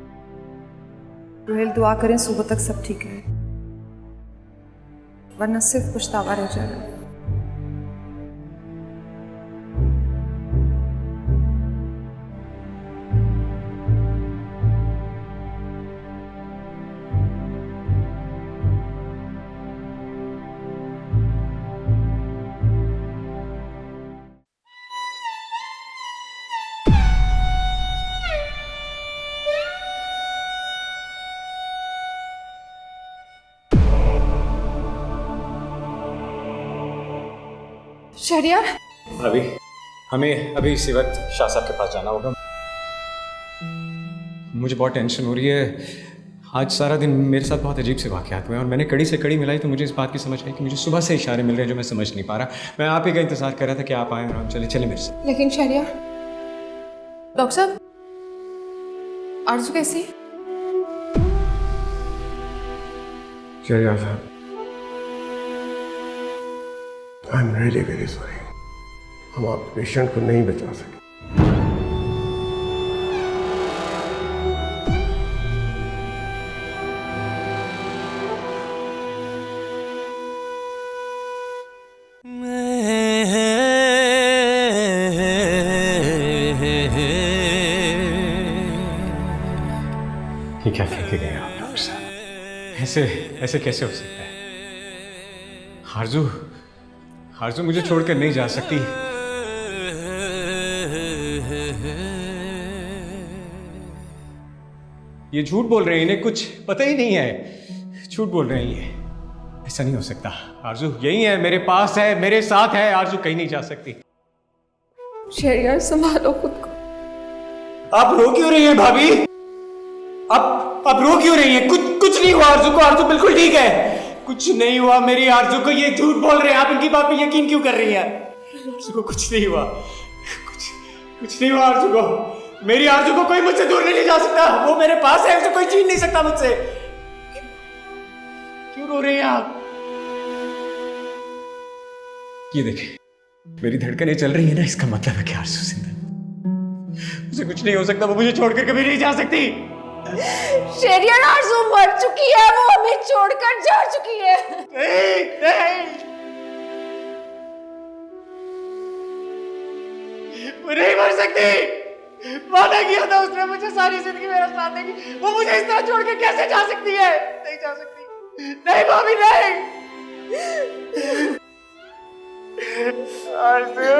रोहेल, दुआ करें सुबह तक सब ठीक रहे, वरना सिर्फ पछतावा रह जाएगा। शहरियार, अभी हमें अभी इसी वक्त शाह साहब के पास जाना होगा। मुझे बहुत टेंशन हो रही है। आज सारा दिन मेरे साथ बहुत अजीब से वाक़यात हुए और मैंने कड़ी से कड़ी मिलाई तो मुझे इस बात की समझ आई कि मुझे सुबह से इशारे मिल रहे हैं जो मैं समझ नहीं पा रहा। मैं आप ही का इंतज़ार कर रहा था कि आप आए और आप चले मेरे से। लेकिन शहरियार, डॉक्टर साहब, आरज़ू कैसी है? शहरियार साहब, I am really very sorry, हम आपके पेशेंट को नहीं बचा सके। ये क्या कह के गए आप डॉक्टर साहब? ऐसे कैसे हो सकता है? आरज़ू मुझे छोड़कर नहीं जा सकती। ये झूठ बोल रहे हैं, इन्हें कुछ पता ही नहीं है। झूठ बोल रहे हैं ये। ऐसा नहीं हो सकता। आरज़ू यही है, मेरे पास है, मेरे साथ है। आरज़ू कहीं नहीं जा सकती। शहरियार, संभालो खुद को। आप रो क्यों रही हैं भाभी? आप रो क्यों रही हैं? कुछ नहीं हुआ आरज़ू को। आरज़ू बिल्कुल ठीक है, कुछ नहीं हुआ मेरी आरज़ू को। ये झूठ बोल रहे हैं, आप इनकी बात पे यकीन क्यों कर रही हैं? आरज़ू को कुछ नहीं हुआ, कुछ नहीं हुआ आरज़ू को। मेरी आरज़ू को कोई मुझसे दूर नहीं ले जा सकता। वो मेरे पास है, उसे कोई छीन नहीं सकता मुझसे। क्यों रो रही हैं आप? ये देखें, मेरी धड़कनें चल रही है ना, इसका मतलब है कि आरज़ू जिंदा है। उसे कुछ नहीं हो सकता, वो मुझे छोड़कर कभी नहीं जा सकती। शहरियार, आरज़ू मर चुकी है, वो हमें छोड़कर जा चुकी है। नहीं, वो नहीं मर सकती। वादा किया था उसने मुझे सारी जिंदगी मेरा साथ देगी। वो मुझे इस तरह छोड़ के कैसे जा सकती है? नहीं जा सकती। नहीं भाभी, नहीं। आरज़ू,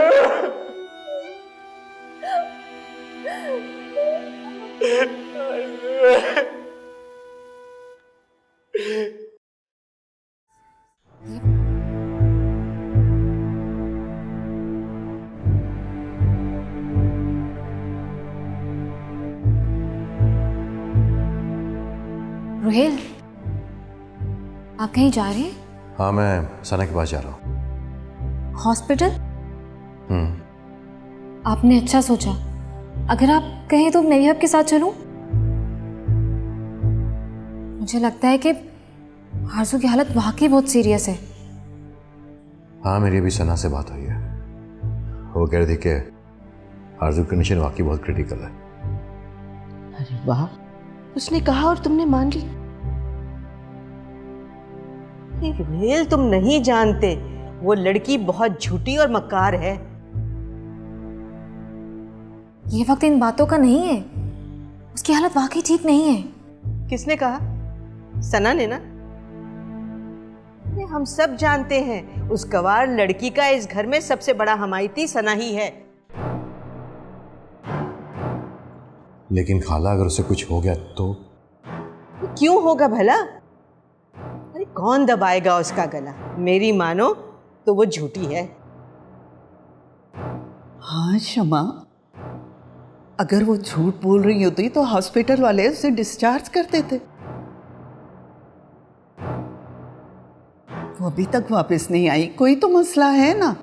रोहेल, आप कहीं जा रहे हैं? हाँ, मैं सना के पास जा रहा हूँ। हॉस्पिटल? आपने अच्छा सोचा। अगर आप कहें तो मैं भी आपके साथ चलूं? मुझे लगता है कि आरज़ू की हालत वाकई बहुत सीरियस है। हाँ, मेरी अभी सना से बात हुई है। वो कह रही थी कि आरज़ू की कंडीशन वाकई बहुत क्रिटिकल है। अरे वाह, उसने कहा और तुमने मान ली। रोहेल, तुम नहीं जानते, वो लड़की बहुत झूठी और मक्कार है। ये वक्त इन बातों का नहीं है। उसकी हालत वाकई ठीक नहीं है। किसने कहा? सना ने ना। हम सब जानते हैं, उस गवार लड़की का इस घर में सबसे बड़ा हमायती सना ही है। लेकिन खाला, अगर उसे कुछ हो गया तो? क्यों होगा भला? अरे कौन दबाएगा उसका गला? मेरी मानो तो वो झूठी है। हाँ शमा, अगर वो झूठ बोल रही होती तो हॉस्पिटल वाले उसे डिस्चार्ज कर देते। वो अभी तक वापस नहीं आई, कोई तो मसला है ना।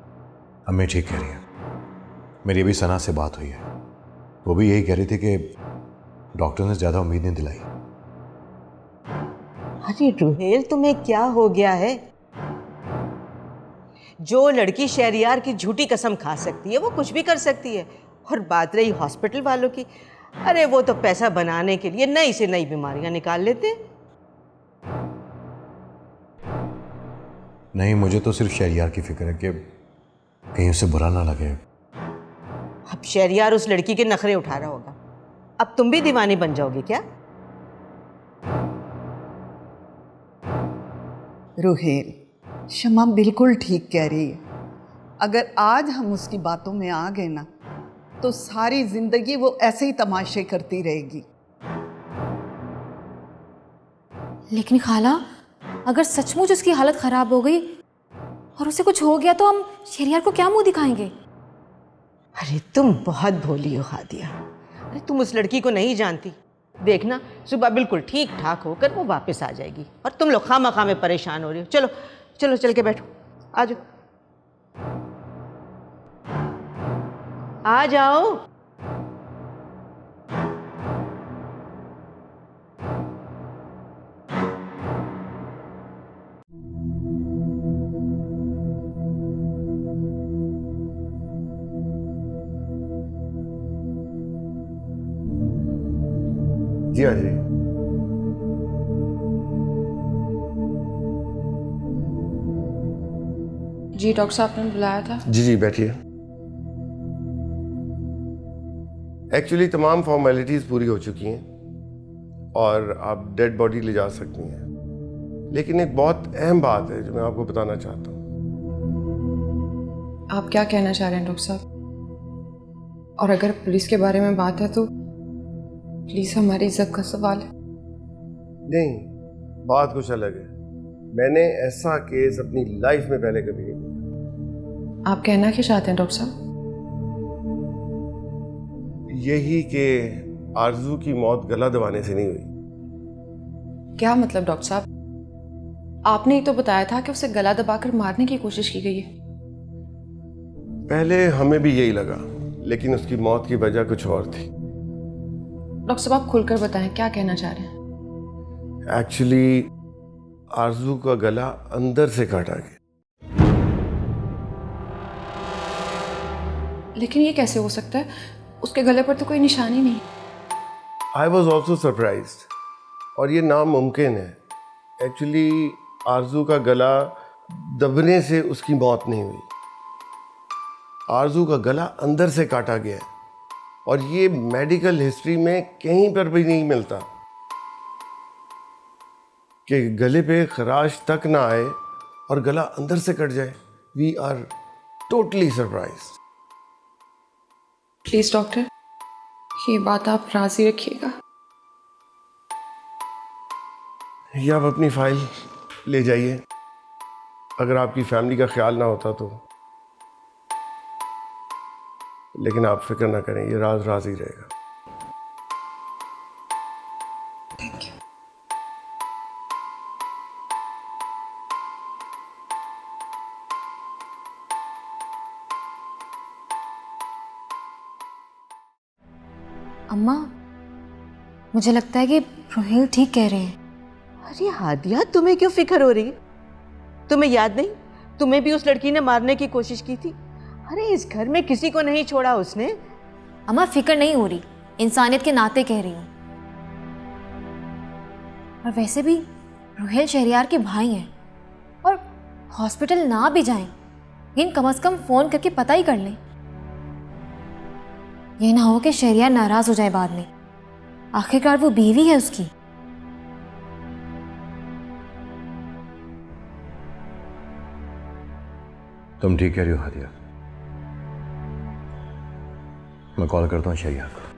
अम्मी ठीक कह रही है। मेरी अभी सना से बात हुई है। वो भी यही कह रही थी कि डॉक्टर ने ज़्यादा उम्मीद नहीं दिलाई। अरे रोहेल, तुम्हें क्या हो गया है? जो लड़की शहरियार की झूठी कसम खा सकती है वो कुछ भी कर सकती है। और बात रही हॉस्पिटल वालों की, अरे वो तो पैसा बनाने के लिए नई से नई बीमारियां निकाल लेते। नहीं, मुझे तो सिर्फ शहरियार की फिक्र है कि कहीं उसे बुरा ना लगे। अब शहरियार उस लड़की के नखरे उठा रहा होगा। अब तुम भी दीवानी बन जाओगे क्या? रोहेल, शमा बिल्कुल ठीक कह रही है। अगर आज हम उसकी बातों में आ गए ना तो सारी जिंदगी वो ऐसे ही तमाशे करती रहेगी। लेकिन खाला, अगर सचमुच उसकी हालत खराब हो गई और उसे कुछ हो गया तो हम शहरियार को क्या मुंह दिखाएंगे? अरे तुम बहुत भोली हो हादिया। अरे तुम उस लड़की को नहीं जानती। देखना सुबह बिल्कुल ठीक ठाक होकर वो वापस आ जाएगी और तुम लोग खामा में परेशान हो रही हो। चलो चलो चल के बैठो, आ जाओ आ जाओ। जी हाँ जी। जी डॉक्टर साहब ने बुलाया था। जी जी बैठिए। एक्चुअली तमाम फॉर्मेलिटीज़ पूरी हो चुकी हैं और आप डेड बॉडी ले जा सकती हैं, लेकिन एक बहुत अहम बात है जो मैं आपको बताना चाहता हूँ। आप क्या कहना चाह रहे हैं डॉक्टर साहब? और अगर पुलिस के बारे में बात है तो प्लीज़ हमारी इज्जत का सवाल है। नहीं, बात कुछ अलग है। मैंने ऐसा केस अपनी लाइफ में पहले कभी नहीं देखा। आप कहना क्या चाहते हैं डॉक्टर साहब? यही कि आरजू की मौत गला दबाने से नहीं हुई। क्या मतलब डॉक्टर साहब? आपने ही तो बताया था कि उसे गला दबाकर मारने की कोशिश की गई है। पहले हमें भी यही लगा, लेकिन उसकी मौत की वजह कुछ और थी। डॉक्टर साहब आप खुलकर बताएं, क्या कहना चाह रहे हैं? एक्चुअली आरजू का गला अंदर से काटा गया। लेकिन ये कैसे हो सकता है? उसके गले पर तो कोई निशानी नहीं। आई वॉज ऑल्सो सरप्राइज्ड, और ये नामुमकिन है। एक्चुअली आरजू का गला दबने से उसकी मौत नहीं हुई। आरजू का गला अंदर से काटा गया है, और ये मेडिकल हिस्ट्री में कहीं पर भी नहीं मिलता कि गले पे खराश तक ना आए और गला अंदर से कट जाए। We are totally surprised. Please doctor, ये बात आप राजी रखिएगा। ये आप अपनी फाइल ले जाइए। अगर आपकी फैमिली का ख्याल ना होता तो, लेकिन आप फिक्र ना करें, ये राज राज ही रहेगा। Thank you. अम्मा, मुझे लगता है कि रोहिल ठीक कह रहे हैं। अरे हादिया, तुम्हें क्यों फिक्र हो रही है? तुम्हें याद नहीं, तुम्हें भी उस लड़की ने मारने की कोशिश की थी। अरे इस घर में किसी को नहीं छोड़ा उसने। अम्मा फिक्र नहीं हो रही, इंसानियत के नाते कह रही हूँ। और वैसे भी रोहिल शहरियार के भाई हैं, और हॉस्पिटल ना भी जाएं, लेकिन कम से कम फ़ोन करके पता ही कर लें। ये ना हो कि शहरियार नाराज़ हो जाए बाद में। आखिरकार वो बीवी है उसकी। तुम ठीक कह रही हो हादिया। मैं कॉल करता हूँ शहरियार को।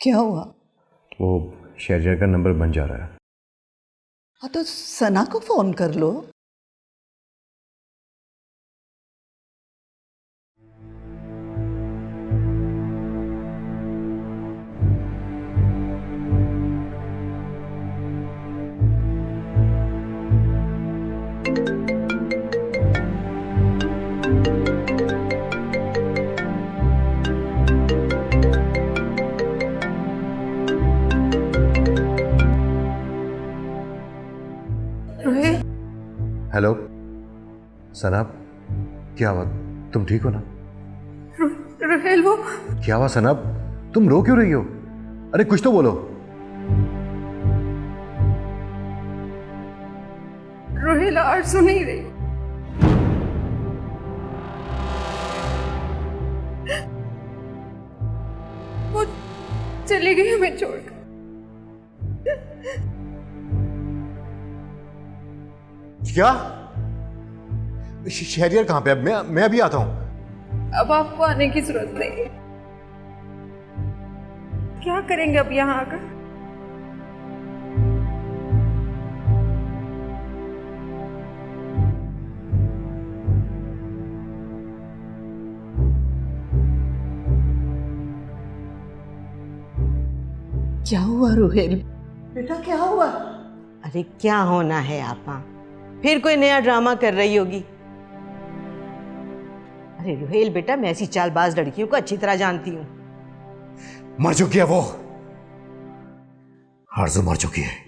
क्या हुआ? वो शहरियार का नंबर बन जा रहा है। हाँ तो सना को फोन कर लो। हेलो सना, क्या हुआ? तुम ठीक हो ना? रोहिल वो क्या हुआ सना? तुम रो क्यों रही हो? अरे कुछ तो बोलो। रोहिल आरज़ू नहीं रही। चली गई हमें छोड़कर। क्या? शहरियार कहाँ पे? अब मैं अभी आता हूँ। अब आपको आने की जरूरत नहीं। क्या करेंगे अब यहाँ आकर? क्या हुआ रुहेल? बेटा क्या हुआ? अरे क्या होना है आपा, फिर कोई नया ड्रामा कर रही होगी। अरे रुहेल बेटा, मैं ऐसी चालबाज लड़कियों को अच्छी तरह जानती हूँ। मर चुकी है वो, आरज़ू मर चुकी है।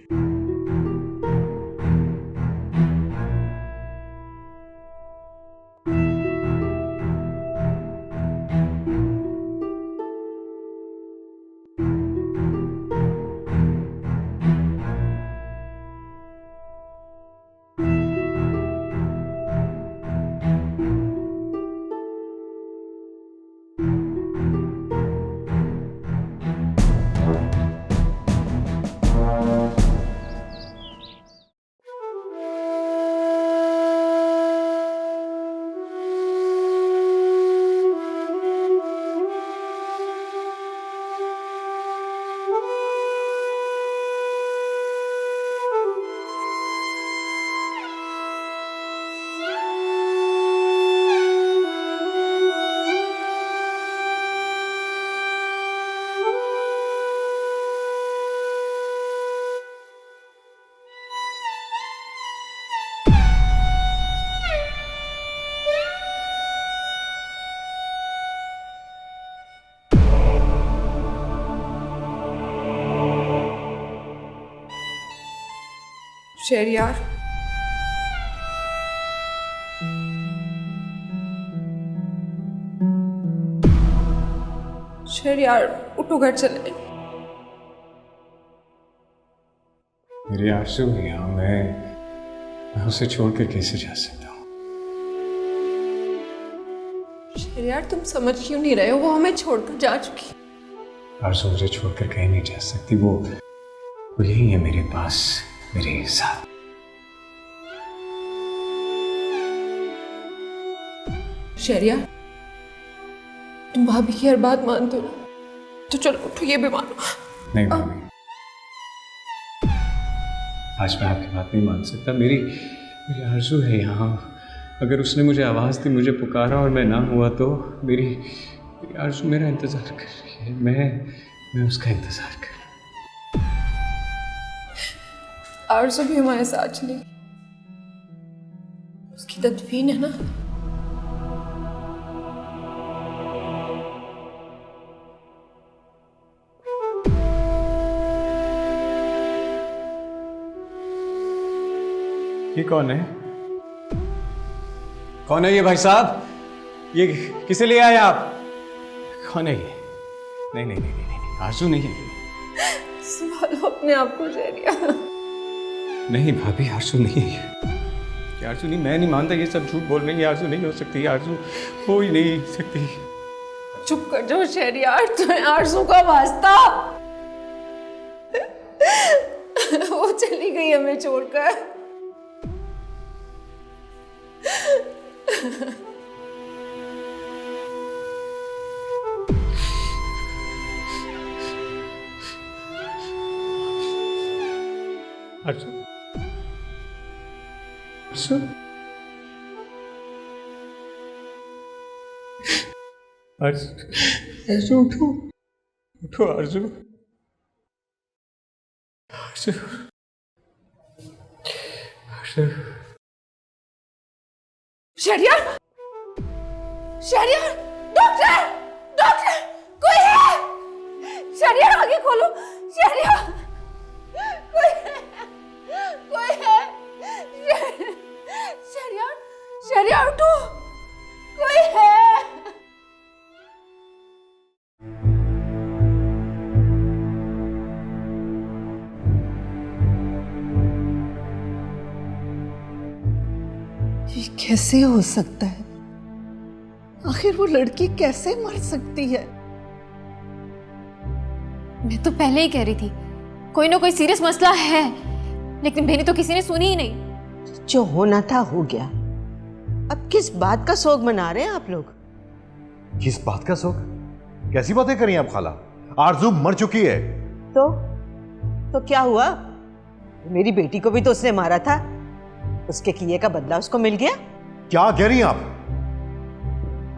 शहरियार, शहरियार उठो, घर चले। मेरी आरज़ू है यहाँ, मैं उसे छोड़कर कैसे जा सकता हूँ? शहरियार, तुम समझ क्यों नहीं रहे हो? वो हमें छोड़कर जा चुकी। आरज़ू मुझे छोड़कर कहीं नहीं जा सकती। वो यही है मेरे पास, मेरे साथ। शहरियार, तुम भाभी की हर बात मानते हो ना? तो चलो उठो, ये भी मानो। नहीं भाभी, आज मैं आपकी बात नहीं मान सकता। मेरी आरज़ू है यहाँ। अगर उसने मुझे आवाज़ दी, मुझे पुकारा और मैं ना हुआ तो मेरी आरज़ू मेरा इंतज़ार कर रही है। मैं उसका इंतज़ार कर रहा हूँ। आरज़ू भी हमारे साथ चली, उसकी तदफीन है ना। ये कौन है? कौन है ये भाई साहब? ये किसे ले आए आप? कौन है ये? नहीं नहीं नहीं नहीं नहीं, आरज़ू नहीं है। संभालो अपने आप को शहरियार। नहीं भाभी, आरज़ू नहीं है ये। आरज़ू नहीं, मैं नहीं मानता, ये सब झूठ बोल रही है। आरज़ू नहीं हो सकती, आरज़ू हो ही नहीं सकती। चुप कर जाओ शहरियार, तुम्हें आरज़ू का वास्ता। वो चली गई हमें छोड़कर। आरज़ू, आरज़ू, आरज़ू, उठो, उठो आरज़ू, आरज़ू, आरज़ू। शहरियार, शहरियार, डॉक्टर, डॉक्टर, कोई है? शहरियार आगे खोलो, शहरियार, कोई है, कोई है? शहरियार, शहरियार उठो, कोई है? ये कैसे हो सकता है? आखिर वो लड़की कैसे मर सकती है? मैं तो पहले ही कह रही थी कोई ना कोई सीरियस मसला है, लेकिन मेरी तो किसी ने सुनी ही नहीं। जो होना था हो गया। अब किस बात का शोक मना रहे हैं आप लोग? किस बात का शोक? कैसी बातें करी आप खाला? आरजू मर चुकी है। तो क्या हुआ? मेरी बेटी को भी तो उसने मारा था, उसके किए का बदला उसको मिल गया। क्या कह रही हैं आप?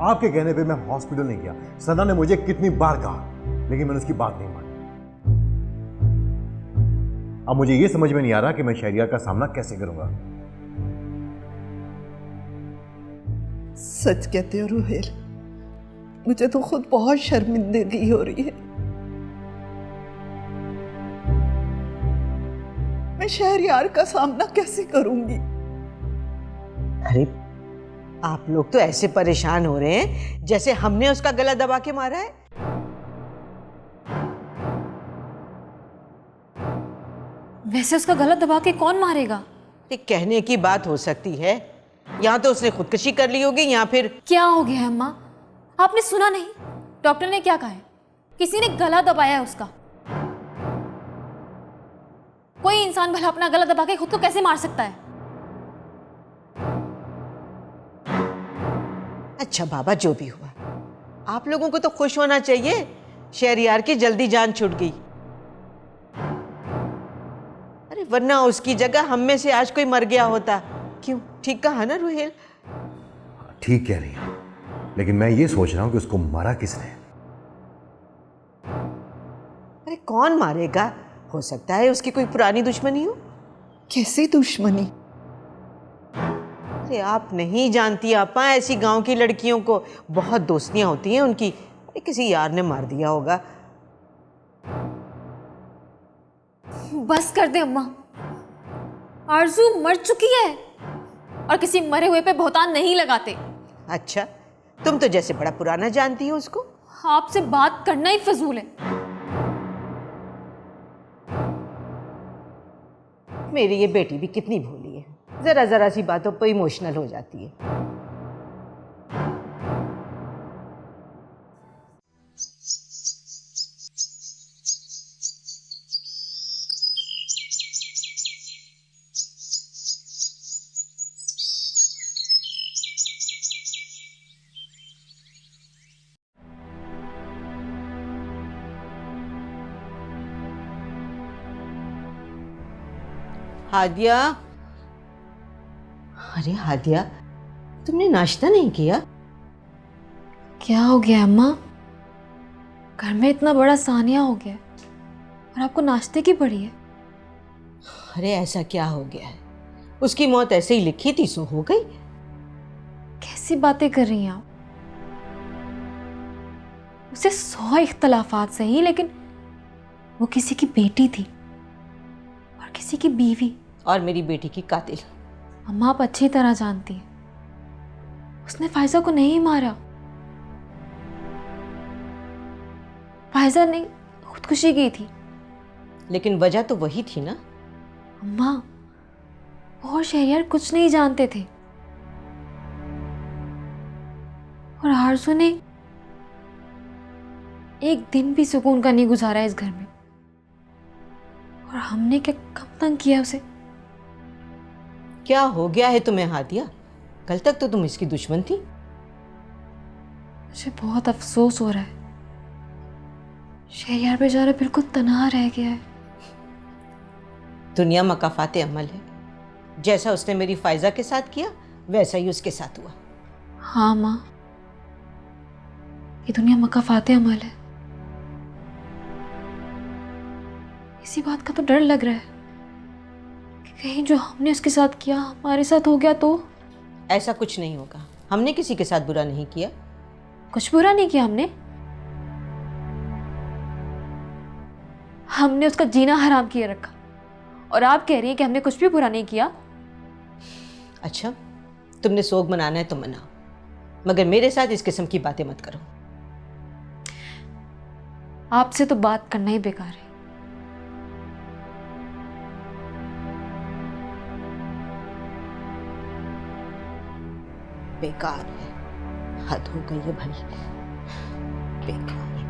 आपके कहने पे मैं हॉस्पिटल नहीं गया। सना ने मुझे कितनी बार कहा, लेकिन मैंने उसकी बात नहीं मानी। अब मुझे यह समझ में नहीं आ रहा कि मैं शहरियार का सामना कैसे करूंगा। सच कहते हो रुहेल, मुझे तो खुद बहुत शर्मिंदगी हो रही है। मैं शहरियार का सामना कैसे करूंगी? अरे आप लोग तो ऐसे परेशान हो रहे हैं जैसे हमने उसका गला दबा के मारा है। वैसे उसका गला दबा के कौन मारेगा? ये कहने की बात हो सकती है, यहाँ तो उसने खुदकुशी कर ली होगी या फिर। क्या हो गया है अम्मा? आपने सुना नहीं? डॉक्टर ने क्या कहा है? किसी ने गला दबाया है उसका। कोई इंसान भला अपना गला दबा के खुद को कैसे मार सकता है? अच्छा बाबा, जो भी हुआ, आप लोगों को तो खुश होना चाहिए, शहरियार की जल्दी जान छूट गई। अरे वरना उसकी जगह हम में से आज कोई मर गया होता। क्यों? ठीक कहा ना रुहेल? ठीक कह रही है, लेकिन मैं ये सोच रहा हूं कि उसको मारा किसने। अरे कौन मारेगा? हो सकता है उसकी कोई पुरानी दुश्मनी हो। कैसी दुश्मनी? अरे आप नहीं जानती आपा, ऐसी गांव की लड़कियों को बहुत दोस्तियां होती हैं उनकी। अरे किसी यार ने मार दिया होगा। बस कर दे अम्मा, आरजू मर चुकी है और किसी मरे हुए पे बहुतान नहीं लगाते। अच्छा, तुम तो जैसे बड़ा पुराना जानती हो उसको। आपसे बात करना ही फजूल है। मेरी ये बेटी भी कितनी भोली है, जरा जरा सी बातों पर इमोशनल हो जाती है। हादिया, अरे हादिया, तुमने नाश्ता नहीं किया? क्या हो गया अम्मा? घर में इतना बड़ा सानिया हो गया और आपको नाश्ते की पड़ी है? अरे ऐसा क्या हो गया है? उसकी मौत ऐसे ही लिखी थी सो हो गई। कैसी बातें कर रही हैं आप? उसे 100 इख्तलाफात सही, लेकिन वो किसी की बेटी थी और किसी की बीवी, और मेरी बेटी की कातिल। अम्मा आप अच्छी तरह जानती हैं उसने फायजा को नहीं मारा। फायजा ने खुदकुशी की थी। लेकिन वजह तो वही थी ना। अम्मा वो और शहरियार कुछ नहीं जानते थे, और आरज़ू ने एक दिन भी सुकून का नहीं गुजारा इस घर में, और हमने क्या कम तंग किया उसे। क्या हो गया है तुम्हें हादिया? कल तक तो तुम इसकी दुश्मन थी। मुझे बहुत अफसोस हो रहा है, शहरियार बेचारा बिल्कुल तन्हा रह गया है। दुनिया मकाफाते अमल है, जैसा उसने मेरी फायजा के साथ किया वैसा ही उसके साथ हुआ। हाँ माँ, ये दुनिया मकाफाते अमल है। इसी बात का तो डर लग रहा है कि कहीं जो हमने उसके साथ किया हमारे साथ हो गया तो। ऐसा कुछ नहीं होगा, हमने किसी के साथ बुरा नहीं किया। कुछ बुरा नहीं किया हमने उसका जीना हराम किए रखा, और आप कह रही हैं कि हमने कुछ भी बुरा नहीं किया। अच्छा, तुमने सोग मनाना है तो मनाओ, मगर मेरे साथ इस किस्म की बातें मत करो। आपसे तो बात करना ही बेकार है। बेकार है, हद हो गई है भाई, बेकार है।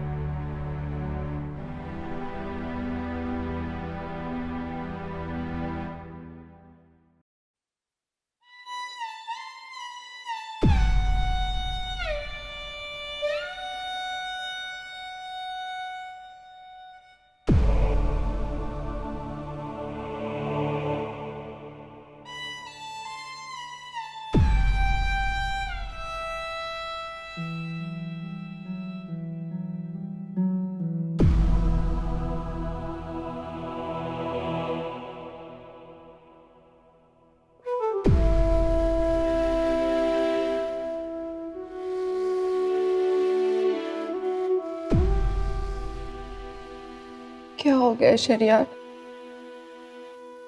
क्या हो गया शहरयार?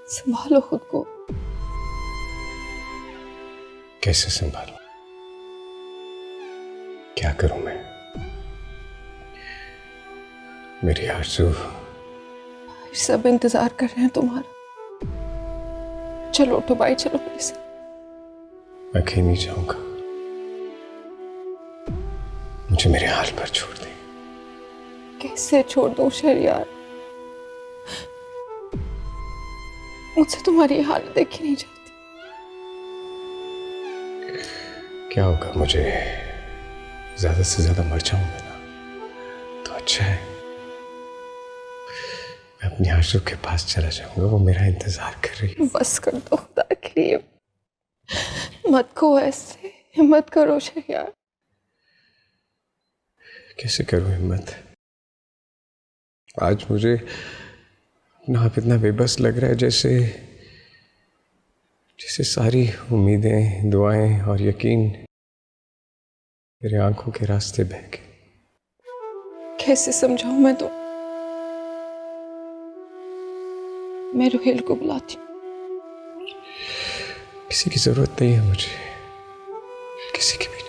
संभालो खुद को। कैसे संभालूं? क्या करूं मैं? मेरी आरज़ू। सब इंतजार कर रहे हैं तुम्हारा। चलो उठो भाई, चलो मेरे साथ। मैं कहीं नहीं जाऊंगा, मुझे मेरे हाल पर छोड़ दे। कैसे छोड़ दूं शहरयार? मुझसे तुम्हारी हालत देखी नहीं जाती। क्या होगा, मुझे ज्यादा से ज्यादा मर जाऊंगा ना तो अच्छा है। मैं अपनी आरज़ू के पास चला जाऊंगा, वो मेरा इंतजार कर रही है। बस कर दो खुदा के लिए, मत को ऐसे, हिम्मत करो शहरयार। कैसे करूं हिम्मत? आज मुझे ना आप इतना बेबस लग रहा है जैसे सारी उम्मीदें, दुआएं और यकीन मेरे आंखों के रास्ते बह गए। कैसे समझाऊं मैं तो? मैं रुहेल को बुलाती हूँ। किसी की जरूरत नहीं है मुझे, किसी की भी नहीं।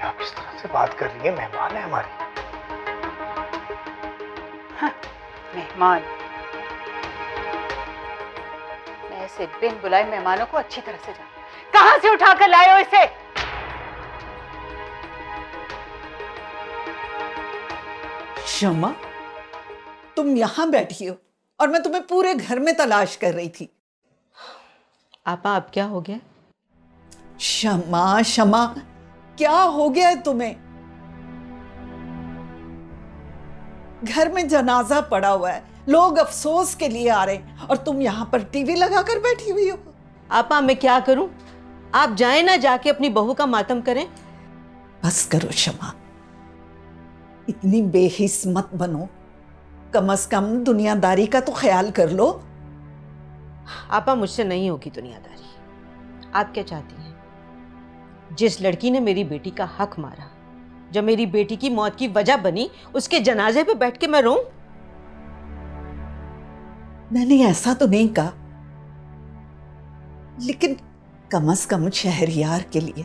आप इस तरह से बात कर रही है, मेहमान है हमारी। हाँ, मेहमान? मैं ऐसे बिन बुलाए मेहमानों को अच्छी तरह से जानती। कहां से उठा कर लाए हो इसे? शमा, तुम यहां बैठी हो और मैं तुम्हें पूरे घर में तलाश कर रही थी। आपा अब क्या हो गया? शमा, शमा, क्या हो गया है तुम्हें? घर में जनाजा पड़ा हुआ है, लोग अफसोस के लिए आ रहे हैं और तुम यहां पर टीवी लगाकर बैठी हुई हो। आपा मैं क्या करूं? आप जाएं ना, जाके अपनी बहू का मातम करें। बस करो शमा, इतनी बेहिस मत बनो। कम से कम दुनियादारी का तो ख्याल कर लो। आपा मुझसे नहीं होगी दुनियादारी। आप क्या चाहती हैं? जिस लड़की ने मेरी बेटी का हक मारा, जब मेरी बेटी की मौत की वजह बनी, उसके जनाजे पे बैठ के मैं रोऊं? मैंने ऐसा तो नहीं कहा, लेकिन कम से कम शहरयार के लिए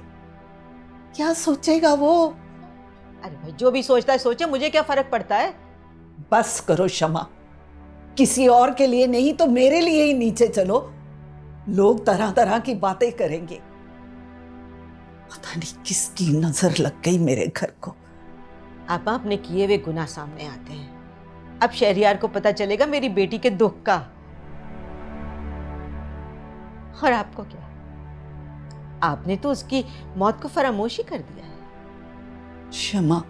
क्या सोचेगा वो? अरे भाई, जो भी सोचता है सोचे, मुझे क्या फर्क पड़ता है? बस करो शमा, किसी और के लिए नहीं तो मेरे लिए ही नीचे चलो। लोग तरह तरह की बातें करेंगे। पता नहीं किसकी नजर लग गई मेरे घर को। आप अपने किए हुए गुनाह सामने आते हैं। अब शहरयार को पता चलेगा मेरी बेटी के दुख का। और आपको क्या? आपने तो उसकी मौत को फरामोश ही कर दिया है। शमा,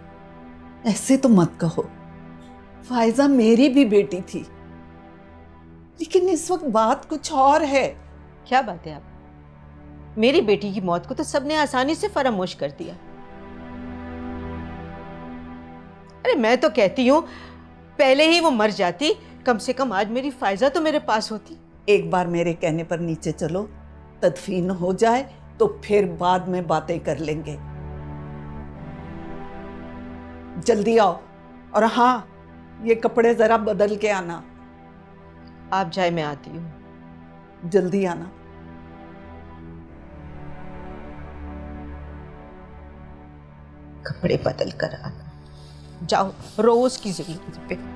ऐसे तो मत कहो। फायजा मेरी भी बेटी थी, लेकिन इस वक्त बात कुछ और है। क्या बात है आप? मेरी बेटी की मौत को तो सबने आसानी से फरामोश कर दिया। अरे मैं तो कहती हूं पहले ही वो मर जाती, कम से कम आज मेरी फायजा तो मेरे पास होती। एक बार मेरे कहने पर नीचे चलो, तदफीन हो जाए तो फिर बाद में बातें कर लेंगे। जल्दी आओ, और हाँ, ये कपड़े जरा बदल के आना। आप जाए, मैं आती हूं। जल्दी आना। कपड़े बदल कर आना। जाओ, रोज की जरूरत पे।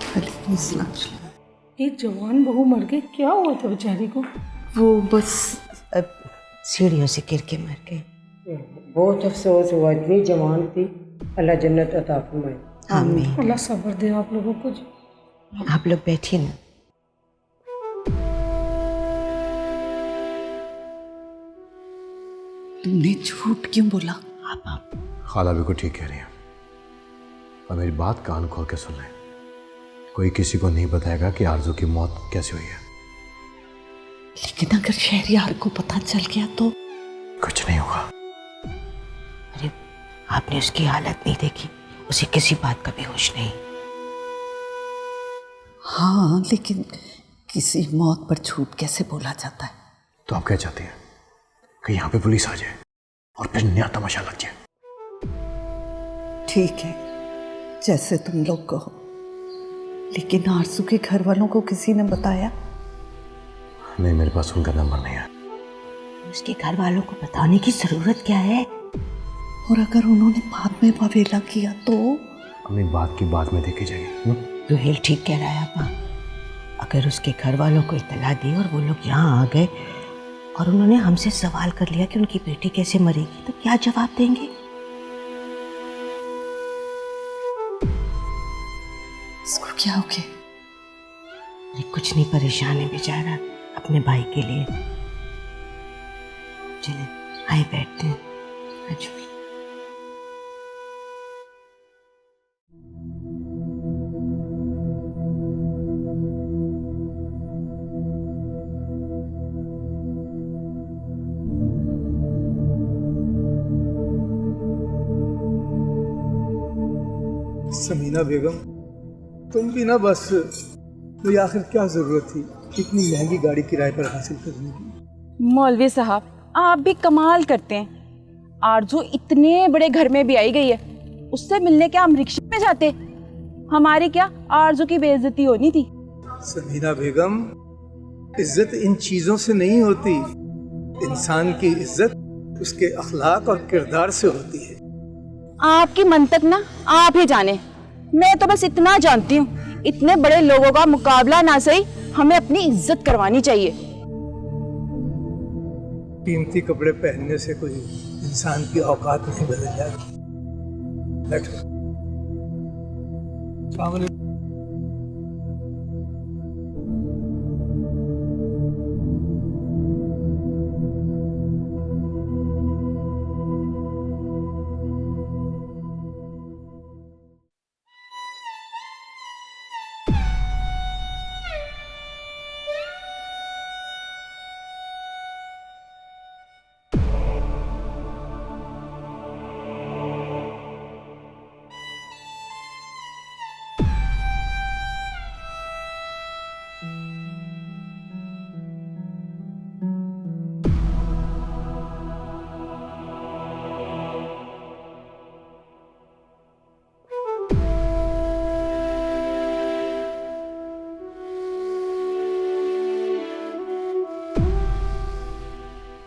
वालेकुम अस्सलाम। एक जवान बहू मर गई, क्या हुआ था बेचारी को? वो बस अब सीढ़ियों से गिर के मर गई। बहुत अफसोस हुआ, इतनी जवान थी। अल्लाह जन्नत अता फरमाए। आमीन। अल्लाह सब्र दे आप लोगों को। आप लोग बैठिए ना। तुमने झूठ क्यों बोला? आप खाला बिल्कुल ठीक कह रही है, और मेरी बात कान खोल के सुन लें। कोई किसी को नहीं बताएगा कि आरजू की मौत कैसे हुई है। लेकिन अगर शहरियार को पता चल गया तो? कुछ नहीं होगा। अरे आपने उसकी हालत नहीं देखी, उसे किसी बात का भी होश नहीं। हाँ, लेकिन किसी मौत पर झूठ कैसे बोला जाता है? तो आप क्या चाहती हैं कि यहाँ पे पुलिस आ जाए और फिर नया तमाशा लग जाए? ठीक है, जैसे तुम लोग कहो, लेकिन आरजू के घर वालों को किसी ने बताया? नहीं, मेरे पास उनका नंबर नहीं है। उसके घर वालों को बताने की जरूरत क्या है? और अगर उन्होंने बाद में बवेला किया तो? अपनी बात की बाद में देखी जाएगी। रुहेल ठीक कह रहा है आपा। अगर उसके घर वालों को इत्तला दी और वो लोग यहाँ आ गए और उन्होंने हमसे सवाल कर लिया कि उनकी बेटी कैसे मरेगी, तो क्या जवाब देंगे? इसको क्या हो गया? अरे कुछ नहीं, परेशान है बेचारा अपने भाई के लिए। चले आए बैठते हैं। अच्छा। समीना बेगम, तुम भी ना बस, मुझे आखिर क्या जरूरत थी इतनी महंगी गाड़ी किराए पर हासिल करने की? मौलवी साहब, आप भी कमाल करते हैं। आरजू इतने बड़े घर में भी आई गई है, उससे मिलने क्या हम रिक्शे में जाते? हमारी क्या आरजू की बेइज्जती होनी थी? समीना बेगम, इज्जत इन चीजों से नहीं होती। इंसान की इज्जत उसके अखलाक और किरदार से होती है। आपकी मंतक ना आप ही जाने। मैं तो बस इतना जानती हूँ, इतने बड़े लोगों का मुकाबला ना सही, हमें अपनी इज्जत करवानी चाहिए। कीमती कपड़े पहनने से कोई इंसान की औकात नहीं बदल जाती। बैठो। अस्सलाम वालेकुम।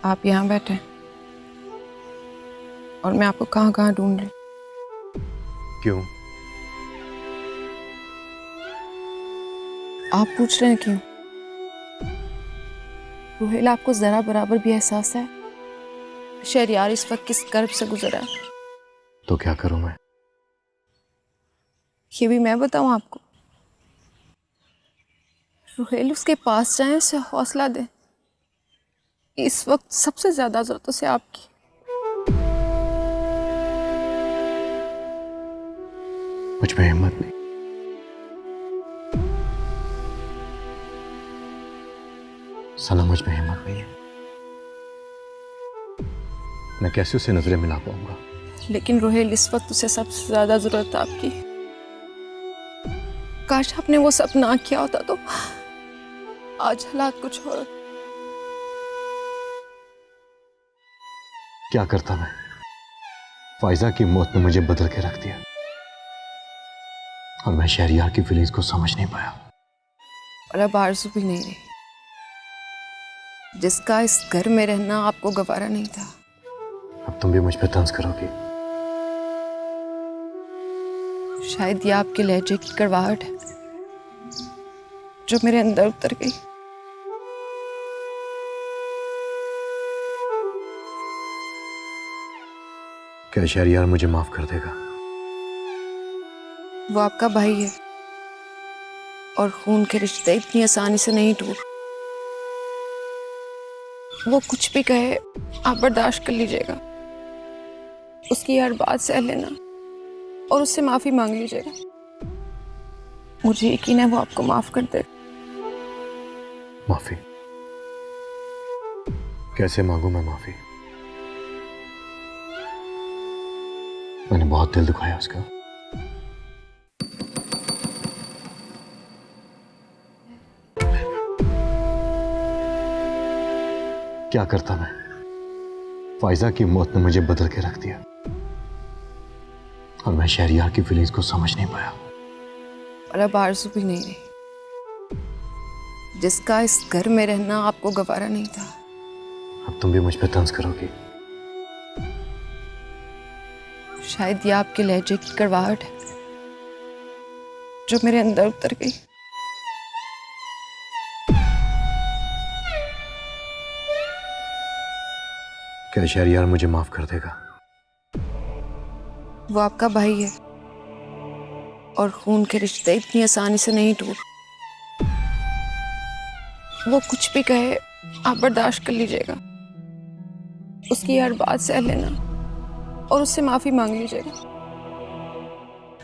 आप यहाँ बैठे और मैं आपको कहाँ कहाँ ढूंढ रही। क्यों? आप पूछ रहे हैं क्यों? रुहेल, आपको जरा बराबर भी एहसास है शहरियार इस वक्त किस कर्ब से गुजरा है? तो क्या करूं मैं? ये भी मैं बताऊं आपको? रुहेल, उसके पास जाएं, उसे हौसला दें। इस वक्त सबसे ज्यादा जरूरत उसे आपकी। मुझ में हिम्मत नहीं। सना, मुझ में हिम्मत नहीं है। मैं कैसे उसे नजरें मिला पाऊंगा? लेकिन रुहेल, इस वक्त उसे सबसे ज्यादा जरूरत है आपकी। काश आपने वो सब ना किया होता तो आज हालात कुछ और। क्या करता मैं? फाइजा की मौत ने मुझे बदल के रख दिया और मैं शहरियार की फीलिंग्स को समझ नहीं पाया। और अब आरज़ू भी नहीं रही, जिसका इस घर में रहना आपको गवारा नहीं था। अब तुम भी मुझ पे तंज करोगी? शायद ये आपके लहजे की कड़वाहट है। जो मेरे अंदर उतर गई। क्या शहरयार मुझे माफ कर देगा? वो आपका भाई है और खून के रिश्ते इतनी आसानी से नहीं टूट। वो कुछ भी कहे आप बर्दाश्त कर लीजिएगा, उसकी हर बात सह लेना और उससे माफी मांग लीजिएगा। मुझे यकीन है वो आपको माफ कर देगा। माफी? कैसे मांगू मैं माफी? मैंने बहुत दिल दुखाया उसका। क्या करता मैं? फाइजा की मौत ने मुझे बदल के रख दिया और मैं शहरयार की फीलिंग्स को समझ नहीं पाया। और अब आरज़ू भी नहीं रही, जिसका इस घर में रहना आपको गवारा नहीं था। अब तुम भी मुझ पे तंज करोगी? शायद ये आपके लहजे की कड़वाहट है जो मेरे अंदर उतर गई। क्या शहरयार मुझे माफ कर देगा? वो आपका भाई है और खून के रिश्ते इतनी आसानी से नहीं टूट। वो कुछ भी कहे आप बर्दाश्त कर लीजिएगा, उसकी हर बात सह लेना और उससे माफी मांग लीजिएगा।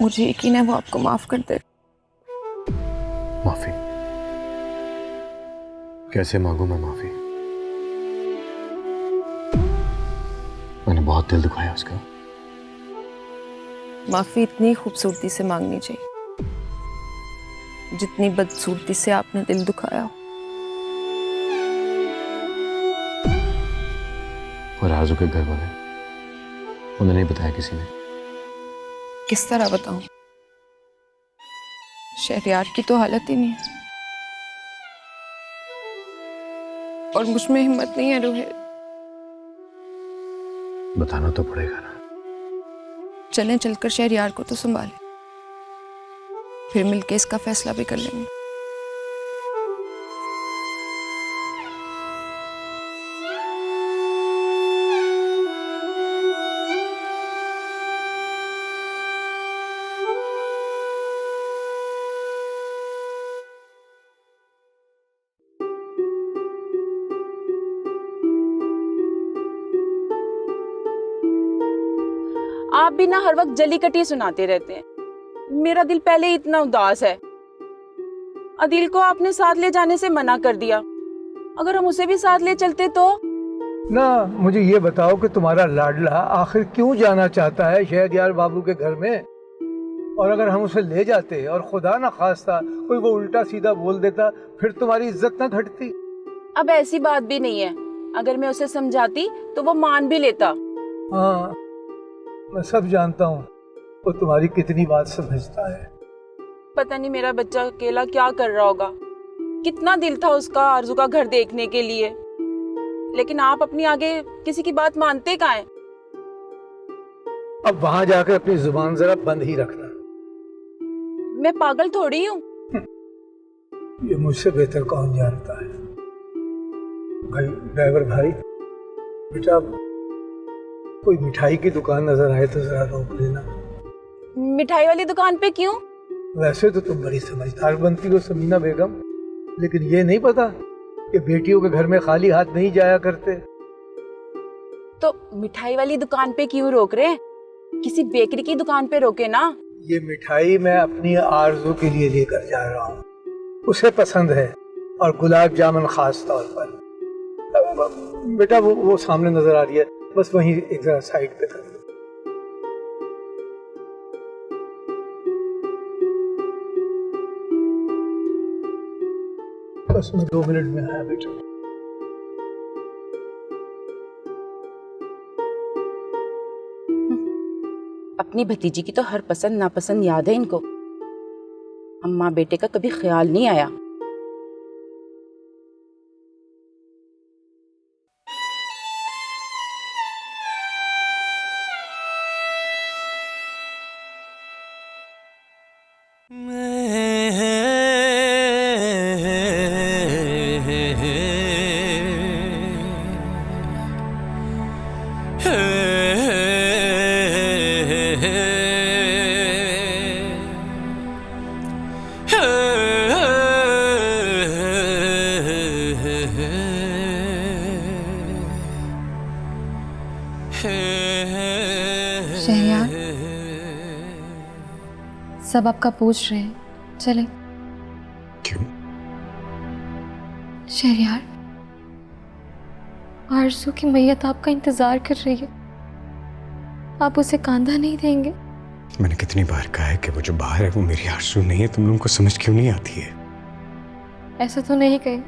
मुझे यकीन है वो आपको माफ कर देगा। माफी? कैसे मांगू मैं माफी? मैंने बहुत दिल दुखाया उसका। माफी इतनी खूबसूरती से मांगनी चाहिए जितनी बदसूरती से आपने दिल दुखाया हो। और आरज़ू के घर वाले, उन्हें नहीं बताया किसी ने? किस तरह बताऊं? शहरयार की तो हालत ही नहीं है और मुझ में हिम्मत नहीं है रोहित। बताना तो पड़ेगा ना। चलें, चलकर शहरयार को तो संभालें, फिर मिलके इसका फैसला भी कर लेंगे। आप भी ना हर वक्त जली कटी सुनाते रहते हैं। मेरा दिल पहले ही इतना उदास है। अदिल को आपने साथ ले जाने से मना कर दिया, अगर हम उसे भी साथ ले चलते तो? ना, मुझे ये बताओ कि तुम्हारा लाडला आखिर क्यों जाना चाहता है शहरयार बाबू के घर में? और अगर हम उसे ले जाते और खुदा ना खास्ता कोई वो उल्टा सीधा बोल देता, फिर तुम्हारी इज्जत ना घटती? अब ऐसी बात भी नहीं है, अगर मैं उसे समझाती तो वो मान भी लेता। हाँ, मैं सब जानता हूँ वो तुम्हारी कितनी बात समझता है। पता नहीं मेरा बच्चा अकेला क्या कर रहा होगा। कितना दिल था उसका आरज़ू का घर देखने के लिए, लेकिन आप अपनी आगे किसी की बात मानते कहाँ हैं? अब वहां जाकर अपनी जुबान जरा बंद ही रखना। मैं पागल थोड़ी हूँ। ये मुझसे बेहतर कौन जानता है। भाई ड्राइवर भाई, बेटा कोई मिठाई की दुकान नजर आए तो जरा रोक लेना। मिठाई वाली दुकान पे क्यों? वैसे तो तुम बड़ी समझदार बनती हो समीना बेगम, लेकिन ये नहीं पता कि बेटियों के घर में खाली हाथ नहीं जाया करते। तो मिठाई वाली दुकान पे क्यों रोक रहे हैं? किसी बेकरी की दुकान पे रोके ना। ये मिठाई मैं अपनी आरज़ू के लिए लेकर जा रहा हूँ, उसे पसंद है, और गुलाब जामुन खास तौर पर। बेटा वो सामने नजर आ रही है, बस वहीं एक जरा साइड पे कर दो। बस मैं 2 मिनट में आया बेटा। अपनी भतीजी की तो हर पसंद नापसंद याद है इनको। अम्मा बेटे का कभी ख्याल नहीं आया। सब आपका पूछ रहे हैं, चले। क्यों? शहरयार, आरज़ू की मैयत आपका इंतजार कर रही है, आप उसे कांधा नहीं देंगे? मैंने कितनी बार कहा है कि वो जो बाहर है वो मेरी आरज़ू नहीं है, तुम लोगों को समझ क्यों नहीं आती है? ऐसा तो नहीं कहे,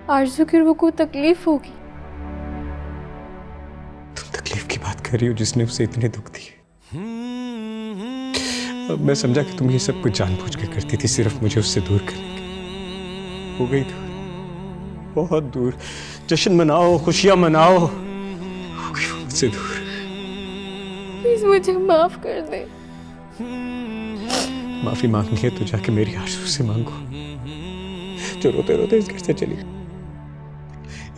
आरज़ू की रूह को तकलीफ होगी। तुम तकलीफ की बात कर रही हो जिसने उसे इतने दुख दिए। अब मैं समझा कि तुम ये सब कुछ जानबूझ के करती थी सिर्फ मुझे उससे दूर करने के। हो गई दूर, बहुत दूर। जश्न मनाओ, खुशियां मनाओ, हो गई वो मुझसे दूर। प्लीज मुझे माफ कर दे। माफी मांगनी है तो जाके मेरी आरज़ू से मांगो, जो रोते रोते इस घर से चली गई।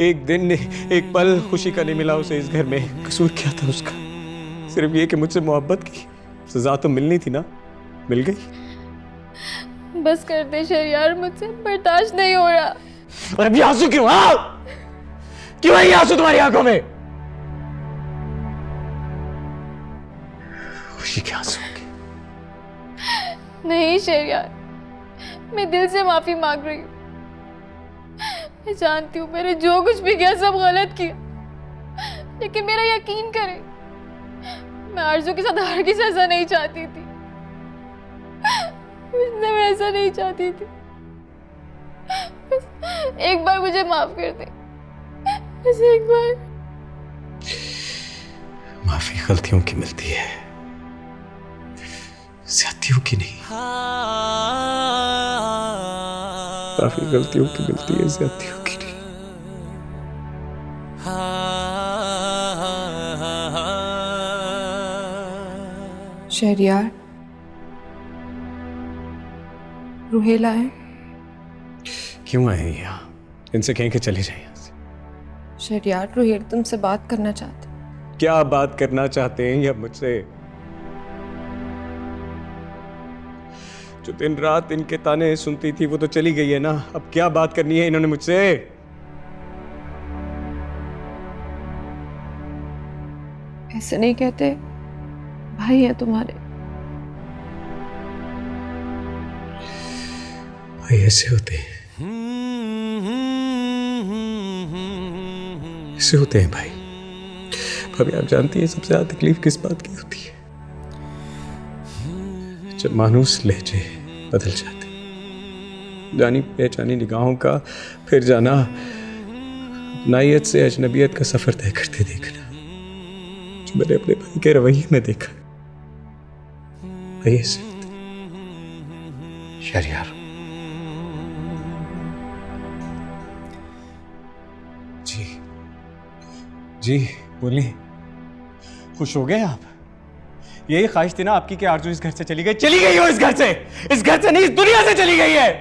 एक दिन एक पल खुशी का नहीं मिला उसे इस घर में। कसूर क्या था उसका? सिर्फ ये कि मुझसे मोहब्बत की। सजा तो मिलनी थी ना, मिल गई। बस कर दे शहरयार, मुझसे बर्दाश्त नहीं हो रहा। और अभी आंसू क्यों? क्यों है ये आंसू तुम्हारी आंखों में? खुशी के आंसू? नहीं शहरयार, मैं दिल से माफी मांग रही हूँ। मैं जानती हूँ मैंने जो कुछ भी किया सब गलत किया, लेकिन मेरा यकीन करें, मैं आरज़ू के साथ हरगिज़ ऐसा नहीं चाहती थी। मैं ऐसा नहीं चाहती थी। बस एक बार मुझे माफ कर दे, बस एक बार। माफी गलतियों की मिलती है, ज्यादतियों की नहीं। माफी गलतियों की मिलती है, ज्यादतियों की नहीं। शहरयार, रुहेला है। क्यों आए यहाँ? इनसे कहें कि चले जाए यहाँ से। शहरयार, रुहेल तुमसे बात करना चाहते। क्या बात करना चाहते हैं या मुझसे? जो दिन रात इनके ताने सुनती थी वो तो चली गई है ना, अब क्या बात करनी है इन्होंने मुझसे? ऐसे नहीं कहते, भाई है तुम्हारे। भाई ऐसे होते हैं, ऐसे होते हैं भाई। भाभी आप जानती हैं सबसे ज्यादा तकलीफ किस बात की होती है? जब मानूस लहजे बदल जाते, जानी पहचानी निगाहों का फिर जाना, नायत से अजनबियत का सफर तय करते देखना, जो मैंने अपने भाई के रवैये में देखा। भाई ऐसे शहरयार, जी जी बोलिए। खुश हो गए आप? यही ख्वाहिश थी ना आपकी कि आरज़ू इस घर से चली गई? चली गई हो इस घर से, इस घर से नहीं इस दुनिया से चली गई है।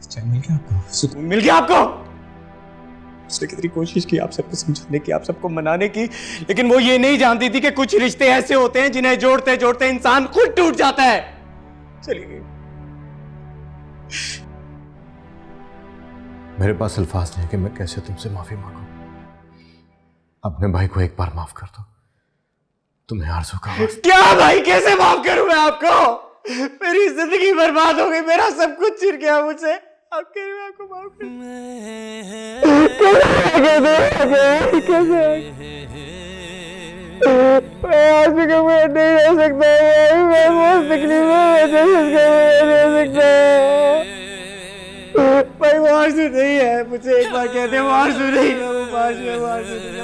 चैन मिल गया आपको, सुकून मिल गया आपको। उसने कितनी कोशिश की आप सबको समझाने की, आप सबको मनाने की, लेकिन वो ये नहीं जानती थी कि कुछ रिश्ते ऐसे होते हैं जिन्हें जोड़ते जोड़ते इंसान खुद टूट जाता है। चली गई। मेरे पास अल्फाज नहीं है कि मैं कैसे तुमसे माफी मांगू। अपने भाई को एक बार माफ कर दो, तुम्हें आरज़ू का क्या भाई, कैसे माफ करूं मैं आपको? मेरी जिंदगी बर्बाद हो गई, मेरा सब कुछ छिड़ गया मुझसे। आप कह रहे हो आपको माफ कर? मैं आरज़ू के साथ नहीं रह सकता, मैं बहुत तकलीफ में रह सकता। भाई वो आरज़ू नहीं है, मुझे एक बार कहते वो आरज़ू नहीं है, वो आरज़ू है, वो आरज़ू नहीं है।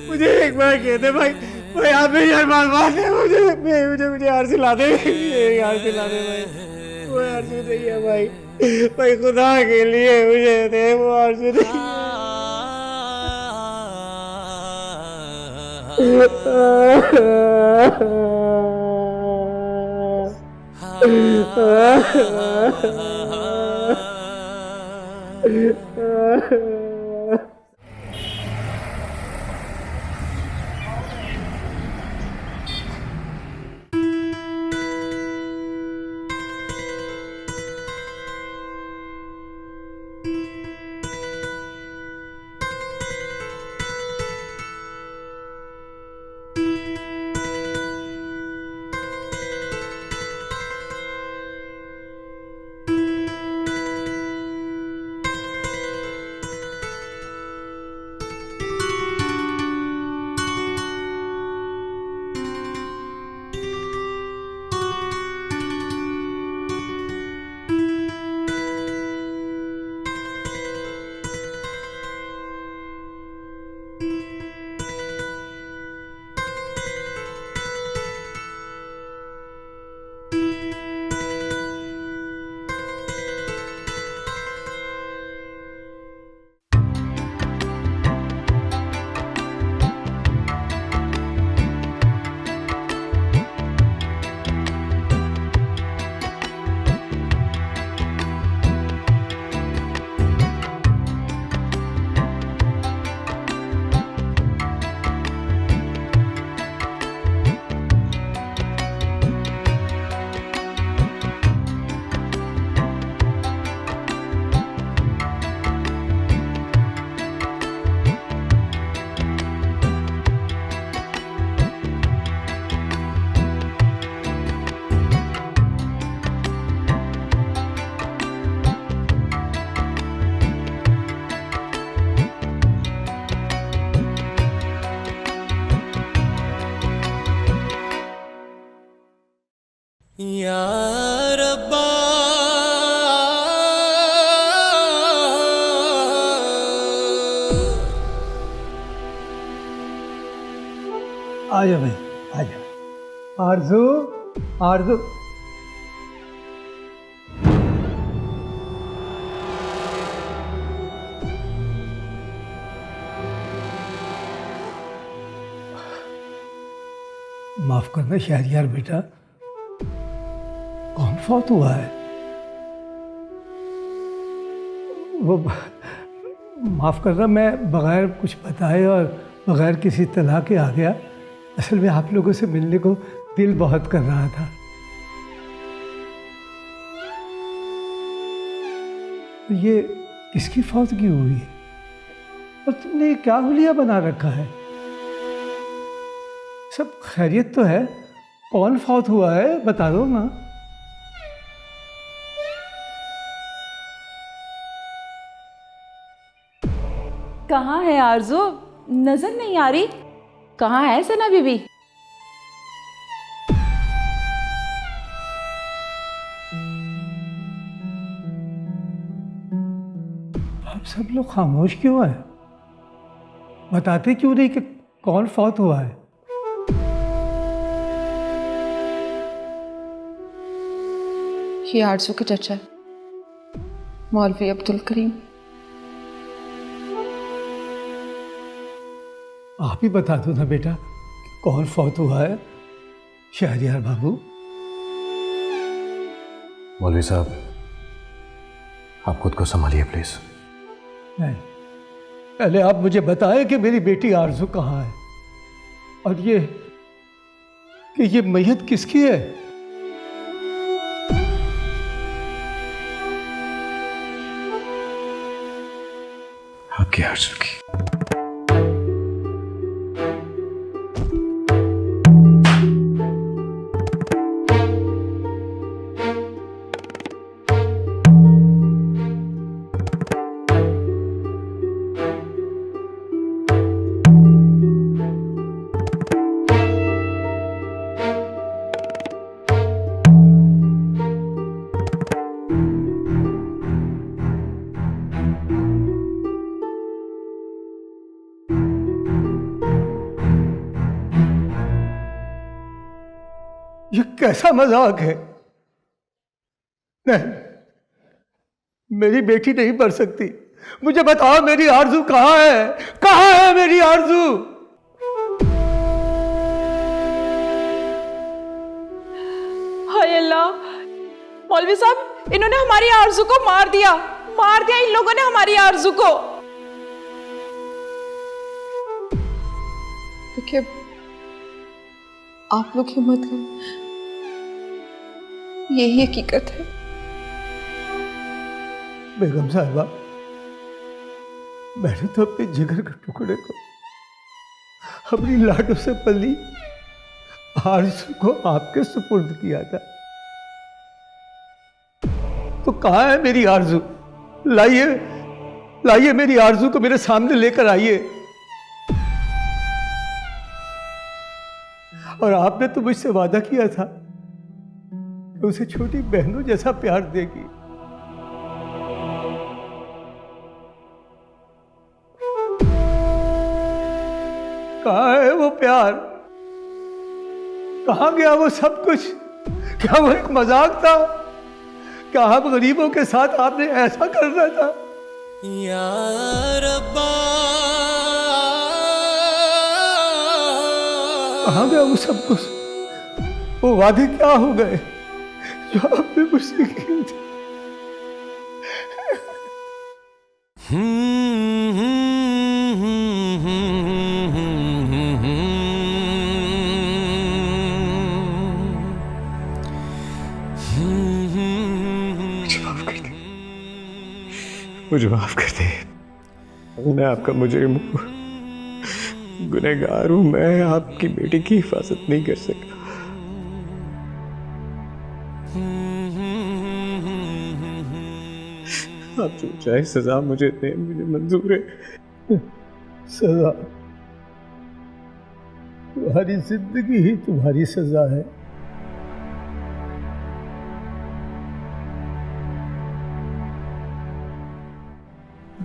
मुझे एक बार कहते भाई, भाई आप मेरी अरमान बात है, मुझे आरज़ू ला दे, आरज़ू ला दे भाई। वो आरज़ू नहीं है भाई, भाई खुदा के लिए मुझे दे, वो आरज़ू नहीं है। या रब्बा आ जा भाई, आ जा। आरज़ू, आरज़ू। माफ करना शहरयार बेटा, कौन फौत हुआ है? वो माफ करना, मैं बगैर कुछ बताए और बगैर किसी तलाह के आ गया। असल में आप लोगों से मिलने को दिल बहुत कर रहा था। ये किसकी फौतगी हुई है और तुमने क्या हुलिया बना रखा है? सब खैरियत तो है, कौन फौत हुआ है बता दो ना। कहाँ है आरज़ू? नजर नहीं आ रही। कहाँ है सना बीबी? आप सब लोग खामोश क्यों हैं? बताते क्यों नहीं कि कौन फौत हुआ है? ये आरज़ू के चचा मौलवी अब्दुल करीम। आप ही बता दो ना बेटा कि कौन फौत हुआ है। शहरयार बाबू। मौलवी साहब, आप खुद को संभालिए प्लीज। नहीं, पहले आप मुझे बताएं कि मेरी बेटी आरज़ू कहाँ है और ये मैयत किसकी है? आपकी आरज़ू की। ये कैसा मजाक है? नहीं, मेरी बेटी नहीं मर सकती। मुझे बताओ मेरी आरज़ू कहाँ है? कहाँ है मेरी आरज़ू? हाय अल्लाह, मौलवी साहब, इन्होंने हमारी आरज़ू को मार दिया इन लोगों ने हमारी आरज़ू को। देखिए, आप लोग हिम्मत करें, यही हकीकत है। बेगम साहिबा, मैंने तो अपने जिगर के टुकड़े को अपनी लाडों से पली आरज़ू को आपके सुपुर्द किया था। तो कहाँ है मेरी आरज़ू? लाइए मेरी आरज़ू को मेरे सामने लेकर आइए। और आपने तो मुझसे वादा किया था कि उसे छोटी बहनों जैसा प्यार देगी। कहाँ है वो प्यार? कहाँ गया वो सब कुछ? क्या वो एक मजाक था? क्या हम गरीबों के साथ आपने ऐसा करना था? या रब्बा, कहाँ गया वो सब कुछ? वो वादे क्या हो गए जो आपने मुझसे किए थे? मुझे माफ कर दे। मैं आपका मुजरिम हूँ, गुनहगार हूँ। मैं आपकी बेटी की हिफाजत नहीं कर सका। आप जो चाहे सजा मुझे दें, मुझे मंजूर है। सजा? तुम्हारी जिंदगी ही तुम्हारी सजा है।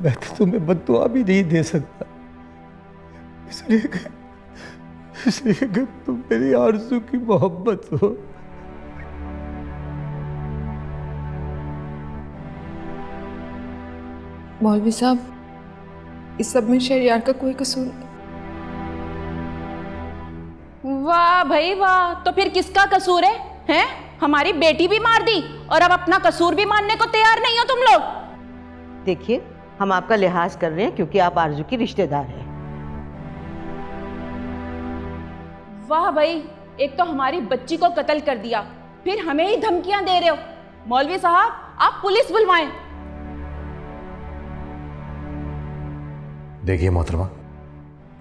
मैं तो तुम्हें बद्दुआ भी नहीं दे सकता, इसलिए कि तुम मेरी आरज़ू की मोहब्बत हो। मौलवी साहब, इस सब में शहरयार का कोई कसूर नहीं। वाह भाई वाह, तो फिर किसका कसूर है? हैं? हमारी बेटी भी मार दी और अब अपना कसूर भी मानने को तैयार नहीं हो तुम लोग। देखिए, हम आपका लिहाज कर रहे हैं क्योंकि आप आरजू की रिश्तेदार हैं। वाह भाई, एक तो हमारी बच्ची को कत्ल कर दिया, फिर हमें ही धमकियां दे रहे हो। मौलवी साहब, आप पुलिस बुलवाएं। देखिए मोहतरमा,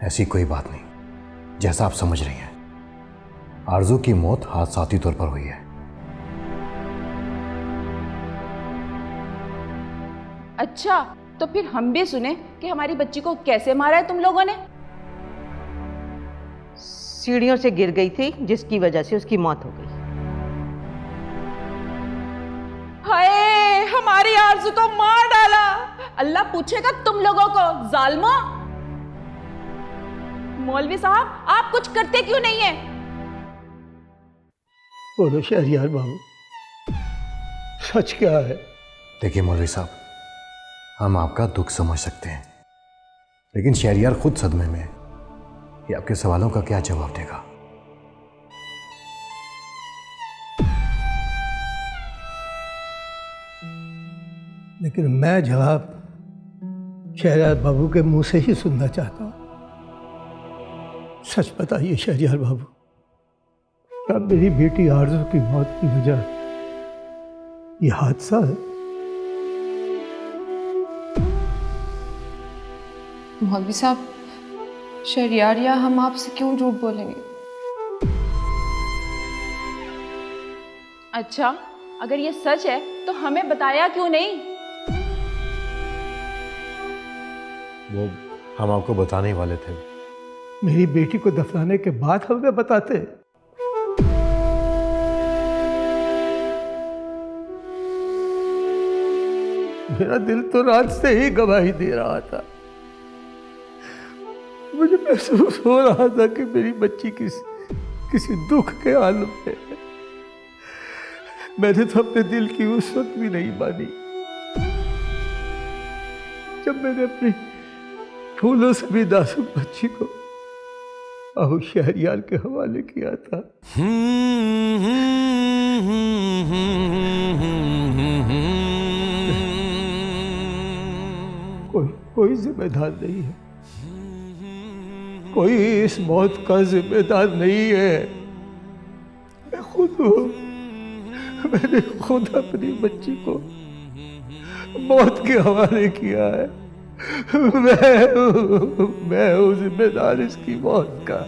ऐसी कोई बात नहीं। जैसा आप समझ रही हैं, आरजू की मौत हादसाती तौर पर हुई है। अच्छा, तो फिर हम भी सुने कि हमारी बच्ची को कैसे मारा है तुम लोगों ने? सीढ़ियों से गिर गई थी, जिसकी वजह से उसकी मौत हो गई। हाय, हमारी आरज़ू को मार डाला। अल्लाह पूछेगा तुम लोगों को, जालिमो। मौलवी साहब, आप कुछ करते क्यों नहीं है? बोलो शहरयार बाबू, सच क्या है? देखिए मौलवी साहब, हम आपका दुख समझ सकते हैं, लेकिन शहरयार खुद सदमे में है। ये आपके सवालों का क्या जवाब देगा? लेकिन मैं जवाब शहरयार बाबू के मुंह से ही सुनना चाहता हूँ। सच बताइए शहरयार बाबू, क्या मेरी बेटी आरज़ू की मौत की वजह ये हादसा है? मौलवी साहब, शहरयार या हम आपसे क्यों झूठ बोलेंगे? अच्छा, अगर ये सच है तो हमें बताया क्यों नहीं? वो हम आपको बताने ही वाले थे। मेरी बेटी को दफनाने के बाद हमें बताते। मेरा दिल तो रात से ही गवाही दे रहा था। मुझे महसूस हो रहा था कि मेरी बच्ची किसी दुख के आलम में है। मैंने तो अपने दिल की उस वक्त भी नहीं मानी जब मैंने अपनी फूलों से भी नाजुक बच्ची को अबू शहरयार के हवाले किया था। कोई जिम्मेदार नहीं है, कोई इस मौत का जिम्मेदार नहीं है। मैं खुद हूँ। मैंने खुद अपनी बच्ची को मौत के हवाले किया है। मैं हूँ जिम्मेदार इसकी मौत का।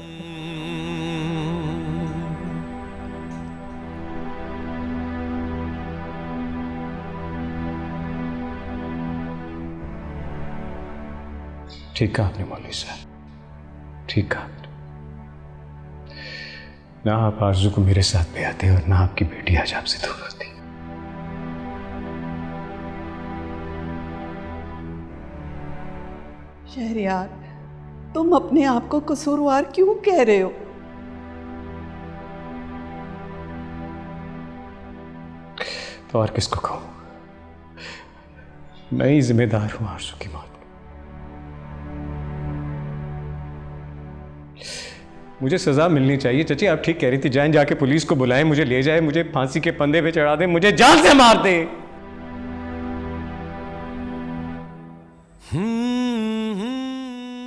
ठीक कहा आपने मौलवी साहब, ठीक कहा। ना आप आरज़ू को मेरे साथ ले आते और ना आपकी बेटी आज आपसे दूर होती। शहरयार, तुम अपने आप को कसूरवार क्यों कह रहे हो? तो और किसको कहूं? मैं ही जिम्मेदार हूं आरज़ू की मौत। मुझे सजा मिलनी चाहिए। चाची, आप ठीक कह रही थी, जाएं जाके पुलिस को बुलाएं, मुझे ले जाए, मुझे फांसी के फंदे पे चढ़ा दें, मुझे जान से मार दें।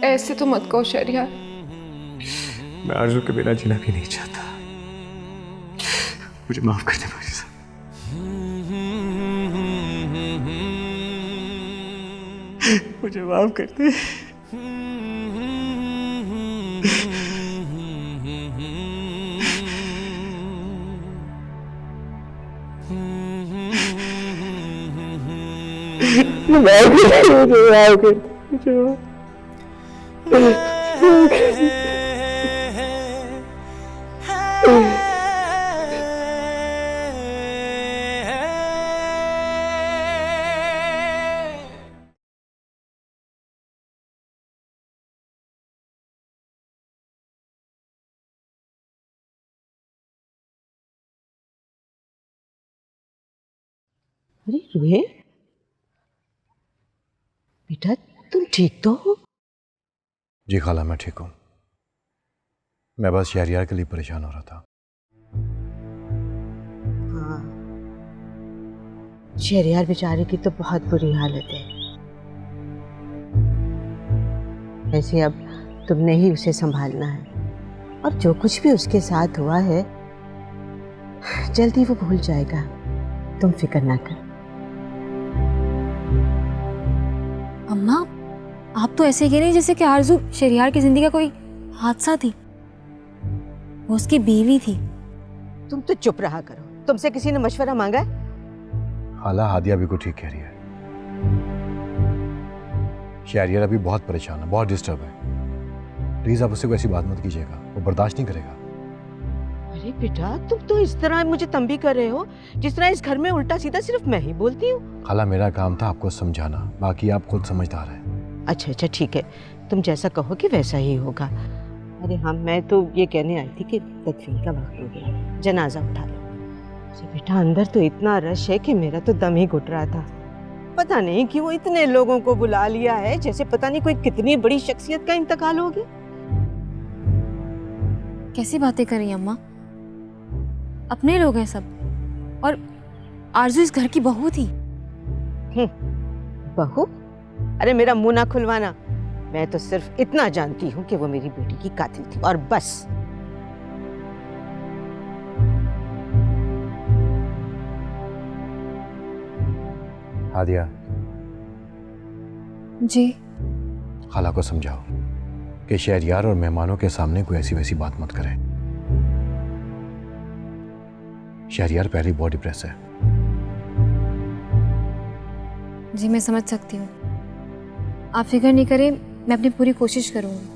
ऐसे तो मत कहो शहरयार। मैं आरज़ू के बिना जीना भी नहीं चाहता। मुझे माफ कर दे मौलवी साहब। मुझे माफ कर दे। माफ कर दे। अरे रूहे, बेटा तुम ठीक तो हो? जी खाला, मैं ठीक हूँ। मैं बस शहरियार के लिए परेशान हो रहा था। हाँ, शहरियार बेचारे की तो बहुत बुरी हालत है। ऐसे अब तुमने ही उसे संभालना है, और जो कुछ भी उसके साथ हुआ है जल्दी वो भूल जाएगा, तुम फिक्र ना कर। अम्मा, आप तो ऐसे कह रही हैं जैसे कि आरजू शहरियार की जिंदगी का कोई हादसा थी। वो उसकी बीवी थी। तुम तो चुप रहा करो। तुमसे किसी ने मशवरा मांगा है? खाला, हादिया भी को ठीक कह रही है। शहरियार अभी बहुत परेशान है, बहुत डिस्टर्ब है। प्लीज आप उससे कोई ऐसी बात मत कीजिएगा, वो बर्दाश्त नहीं करेगा। अरे बेटा, तुम तो इस तरह मुझे तंबी कर रहे हो जिस तरह इस घर में उल्टा सीधा सिर्फ मैं ही बोलती हूँ। खाला, मेरा काम था आपको समझाना, बाकी आप खुद समझदार हैं। अच्छा अच्छा ठीक है, तुम जैसा कहो कि वैसा ही होगा। अरे हाँ, मैं तो ये कहने आई थी कि तदफीन का वक्त हो गया, जनाजा उठा लो। अरे बेटा, अंदर तो इतना रश है कि मेरा तो दम ही घुट रहा था। पता नहीं क्यों इतने लोगों को बुला लिया है, जैसे पता नहीं कोई कितनी बड़ी शख्सियत का इंतकाल हो गया। कैसी बातें कर रही हैं अम्मा? अपने लोग हैं सब, और आरजू इस घर की बहू थी। बहू? अरे मेरा मुंह ना खुलवाना। मैं तो सिर्फ इतना जानती हूँ कि वो मेरी बेटी की कातिल थी, और बस। हादिया जी। खाला को समझाओ कि शहरियार और मेहमानों के सामने कोई ऐसी वैसी बात मत करें। शहरियार पहले बहुत डिप्रेस है। जी मैं समझ सकती हूँ, आप फिक्र नहीं करें, मैं अपनी पूरी कोशिश करूँगी।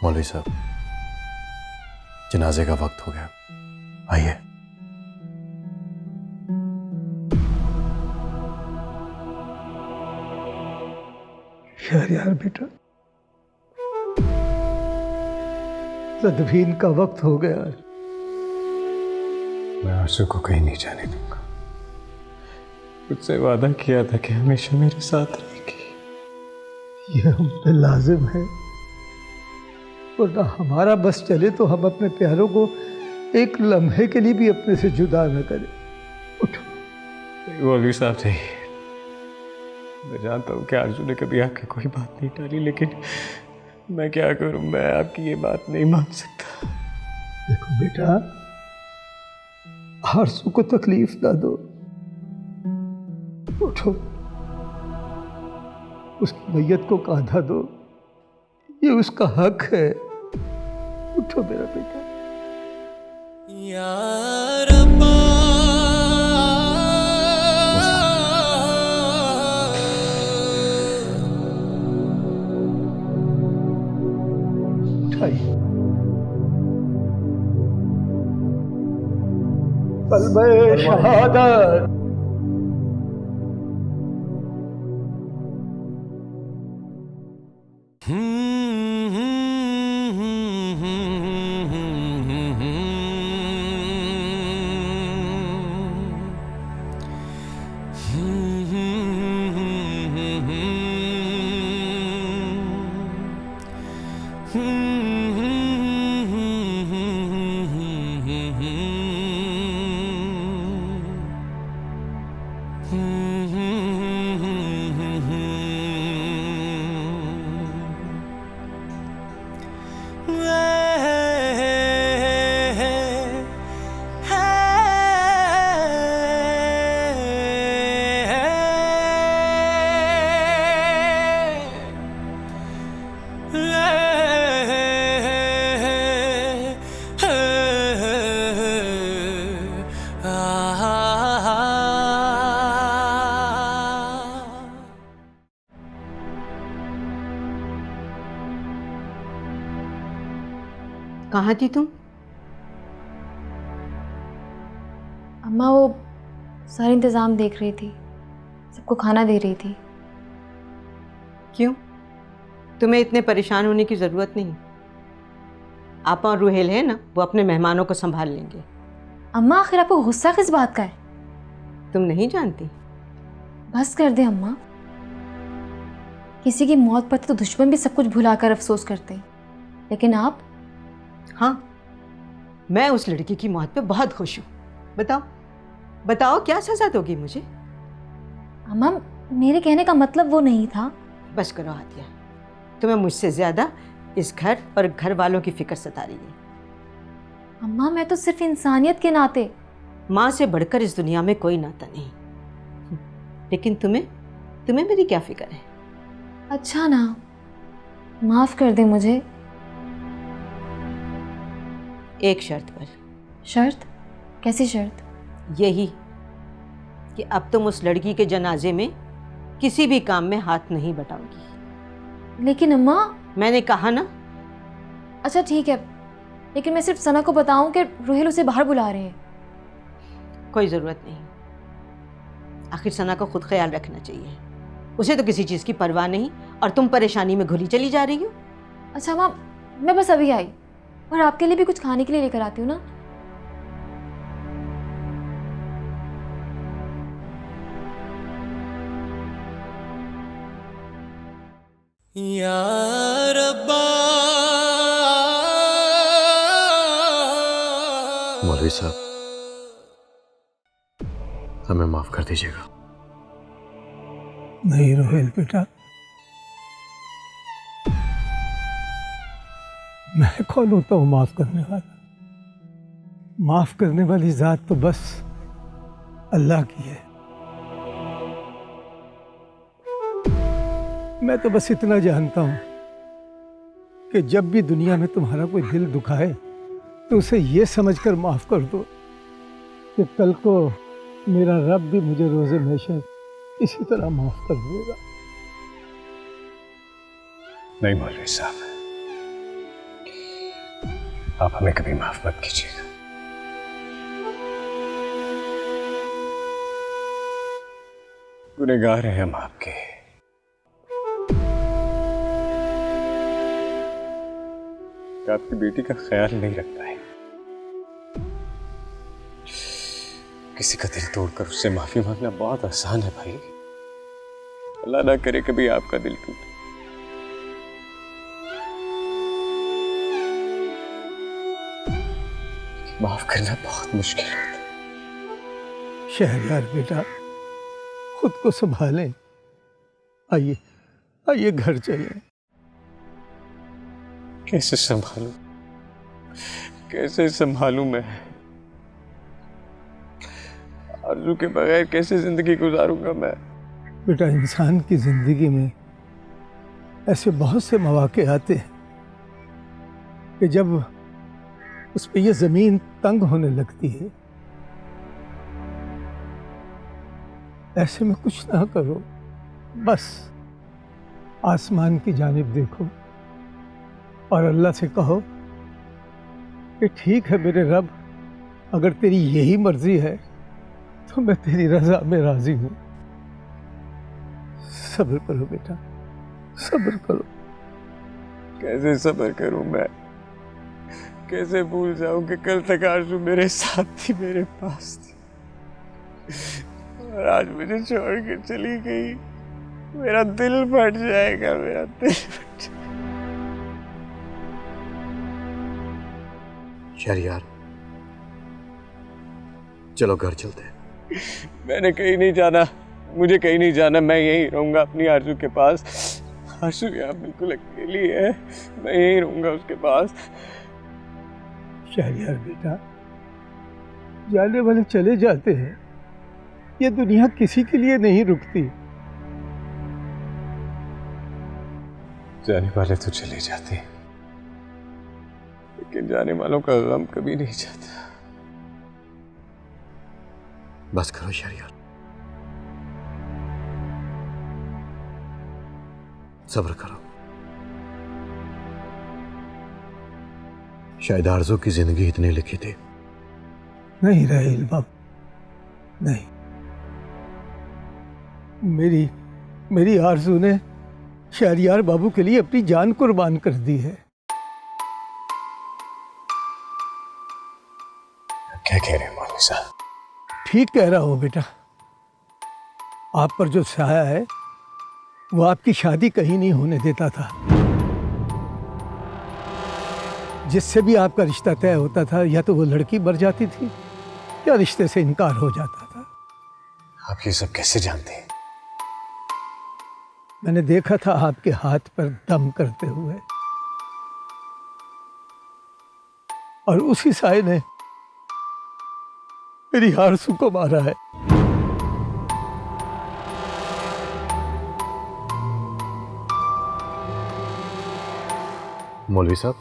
मौलवी साहब, जनाजे का वक्त हो गया, आइए। शहरियार बेटा, तदफीन का वक्त हो गया है। मैं आरज़ू को कहीं नहीं जाने दूंगा। मुझसे वादा किया था कि हमेशा मेरे साथ रहेगी। यह हम पे लाजिम है, वरना हमारा बस चले तो हम अपने प्यारों को एक लम्हे के लिए भी अपने से जुदा न करें। उठो। मौलवी साहब थे, मैं जानता हूँ कि आरज़ू ने कभी आपकी कोई बात नहीं टाली, लेकिन मैं क्या करूँ, मैं आपकी ये बात नहीं मान सकता। देखो बेटा, आरज़ू को तकलीफ ना दो। उठो, उसकी मैयत को कांधा दो, ये उसका हक है। उठो मेरा बेटा। या रब्बा, उठाइए। कलमे शहादत। कहाँ थी तुम? अम्मा वो सारे इंतज़ाम देख रही थी, सबको खाना दे रही थी। क्यों? तुम्हें इतने परेशान होने की ज़रूरत नहीं। आपा और रुहेल है ना, वो अपने मेहमानों को संभाल लेंगे। अम्मा आखिर आपको गुस्सा किस बात का है? तुम नहीं जानती? बस कर दे अम्मा। किसी की मौत पर तो दुश्मन भी सब कुछ भुलाकर अफसोस करते हैं, लेकिन आप? हाँ, मैं उस लड़की की मौत पे बहुत खुश हूँ। बताओ बताओ क्या सजा दोगी मुझे? अम्मा मेरे कहने का मतलब वो नहीं था। बस करो आतिया, तुम्हें मुझसे ज्यादा इस घर और घर वालों की फिक्र सता रही है। अम्मा मैं तो सिर्फ इंसानियत के नाते। माँ से बढ़कर इस दुनिया में कोई नाता नहीं, लेकिन तुम्हें मेरी क्या फिक्र है? अच्छा ना, माफ कर दे मुझे। एक शर्त पर। शर्त? कैसी शर्त? यही कि अब तुम उस लड़की के जनाजे में किसी भी काम में हाथ नहीं बटाओगी। लेकिन अम्मा। मैंने कहा ना। अच्छा ठीक है, लेकिन मैं सिर्फ सना को बताऊं कि रुहेल उसे बाहर बुला रहे हैं। कोई ज़रूरत नहीं, आखिर सना को खुद ख्याल रखना चाहिए। उसे तो किसी चीज़ की परवाह नहीं, और तुम परेशानी में घुली चली जा रही हो। अच्छा माँ, मैं बस अभी आई और आपके लिए भी कुछ खाने के लिए लेकर आती हूँ ना। या रब्बा। मौलवी साहब, हमें माफ कर दीजिएगा। नहीं रोहेल बेटा, मैं कौन होता हूँ माफ करने वाला? माफ करने वाली जात तो बस अल्लाह की है। मैं तो बस इतना जानता हूं कि जब भी दुनिया में तुम्हारा कोई दिल दुखाए तो उसे ये समझकर माफ कर दो कि कल को मेरा रब भी मुझे रोज़े महशर इसी तरह माफ कर देगा। नहीं मौलवी साहब, आप हमें कभी माफ मत कीजिएगा। गुनहगार हैं हम आपके। आपकी बेटी का ख्याल नहीं रख पाए, किसी का दिल तोड़कर उससे माफी मांगना बहुत आसान है भाई। अल्लाह ना करे कभी आपका दिल टूटे। माफ करना बहुत मुश्किल होता है। शहरयार बेटा, खुद को संभालें। आइए आइए घर चलें। कैसे संभालूं, कैसे संभालूं मैं? आरज़ू के बगैर कैसे जिंदगी गुजारूंगा मैं? बेटा, इंसान की जिंदगी में ऐसे बहुत से मौके आते हैं कि जब उस पे ये जमीन तंग होने लगती है। ऐसे में कुछ ना करो, बस आसमान की जानिब देखो और अल्लाह से कहो कि ठीक है मेरे रब, अगर तेरी यही मर्जी है तो मैं तेरी रजा में राजी हूं। सब्र करो बेटा, सब्र करो। कैसे सब्र करूं मैं? कैसे भूल जाऊं कि कल तक आरज़ू मेरे साथ थी, मेरे पास थी, और आज मुझे छोड़ के चली गई। मेरा दिल फट जाएगा, मेरा दिल फट जाएगा। शहरयार, चलो घर चलते हैं। मैंने कहीं नहीं जाना, मुझे कहीं नहीं जाना। मैं यहीं रहूंगा अपनी आरज़ू के पास। आरज़ू यहाँ बिल्कुल अकेली है, मैं यहीं रहूंगा उसके पास। शहरयार बेटा, जाने वाले चले जाते हैं, ये दुनिया किसी के लिए नहीं रुकती। जाने वाले तो चले जाते हैं, लेकिन जाने वालों का गम कभी नहीं जाता। बस करो शहरयार, सब्र करो। शायद आरज़ू की जिंदगी इतनी लिखी थी। नहीं राहील बाबू, नहीं। मेरी आरज़ू ने शहरयार बाबू के लिए अपनी जान कुर्बान कर दी है। क्या कह रहे हैं मौलवी साहब? ठीक कह रहा हूँ बेटा। आप पर जो साया है वो आपकी शादी कहीं नहीं होने देता था। जिससे भी आपका रिश्ता तय होता था या तो वो लड़की मर जाती थी या रिश्ते से इनकार हो जाता था। आप ये सब कैसे जानते हैं? मैंने देखा था आपके हाथ पर दम करते हुए, और उसी साए ने मेरी आरज़ू को मारा है। मौलवी साहब,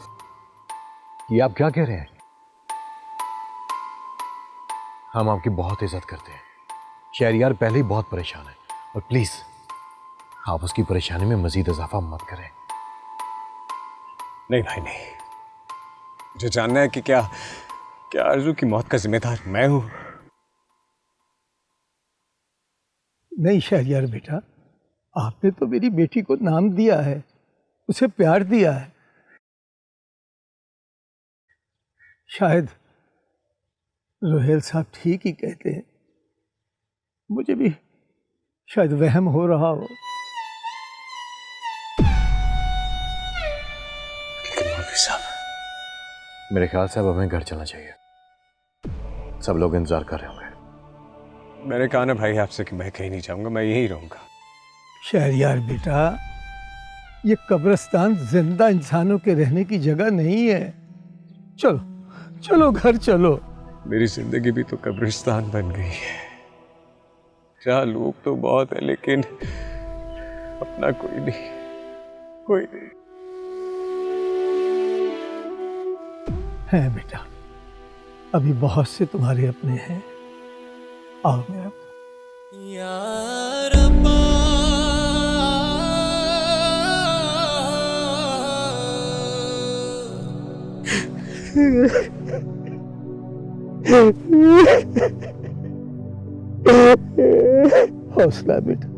ये आप क्या कह रहे हैं? हम आपकी बहुत इज्जत करते हैं। शहरयार पहले ही बहुत परेशान है, और प्लीज आप उसकी परेशानी में मजीद इजाफा मत करें। नहीं भाई नहीं, मुझे जानना है कि क्या आरज़ू की मौत का जिम्मेदार मैं हूं? नहीं शहरयार बेटा, आपने तो मेरी बेटी को नाम दिया है, उसे प्यार दिया है। शायद रोहेल साहब ठीक ही कहते हैं, मुझे भी शायद वहम हो रहा हो। लेकिन मौलवी साहब, मेरे ख्याल से अब हमें घर चलना चाहिए। सब लोग इंतजार कर रहे होंगे। मैंने कहा ना भाई आपसे कि मैं कहीं नहीं जाऊंगा, मैं यहीं रहूंगा। शहरयार बेटा, ये कब्रिस्तान जिंदा इंसानों के रहने की जगह नहीं है। चलो चलो घर चलो। मेरी जिंदगी भी तो कब्रिस्तान बन गई है। जहाँ लोग तो बहुत है लेकिन अपना कोई नहीं, कोई नहीं है बेटा। अभी बहुत से तुम्हारे अपने हैं। आओ मेरा या रब्बा, हौसला बेटा,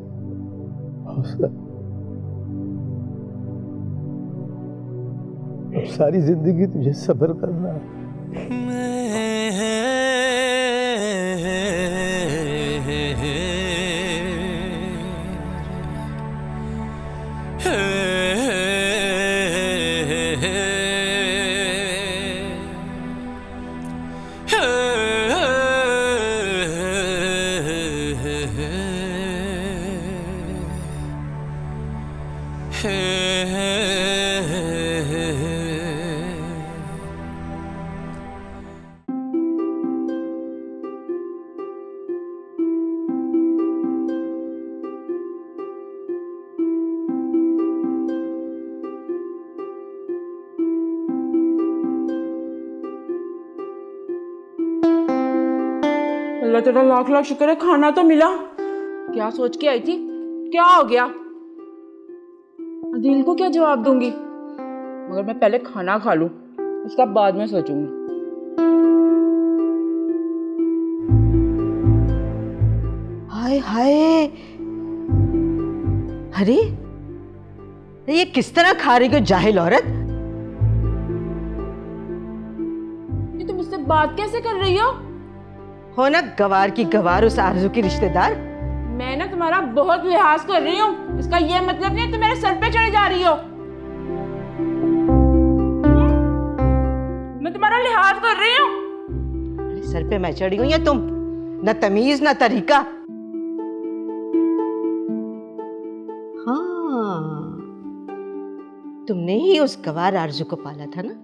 हौसला। अब सारी जिंदगी तुझे सब्र करना है। अल्लाह तेरा लाख लाख शुक्र है, खाना तो मिला। क्या सोच के आई थी? क्या हो गया? दिल को क्या जवाब दूंगी? मगर मैं पहले खाना खा लूं, उसका बाद में सोचूंगी। हाय हाय, अरे ये किस तरह खा रही हो जाहिल औरत? ये तुम मुझसे बात कैसे कर रही हो ना गवार की गवार, उस आरज़ू की रिश्तेदार। मैं ना तुम्हारा बहुत लिहाज कर रही हूँ, इसका ये मतलब नहीं तुम मेरे सर पे चढ़े जा रही हो। मैं तुम्हारा लिहाज कर रही हूँ। सर पे मैं चढ़ी हूँ या तुम? न तमीज न तरीका। हाँ, तुमने ही उस गवार आरज़ू को पाला था ना?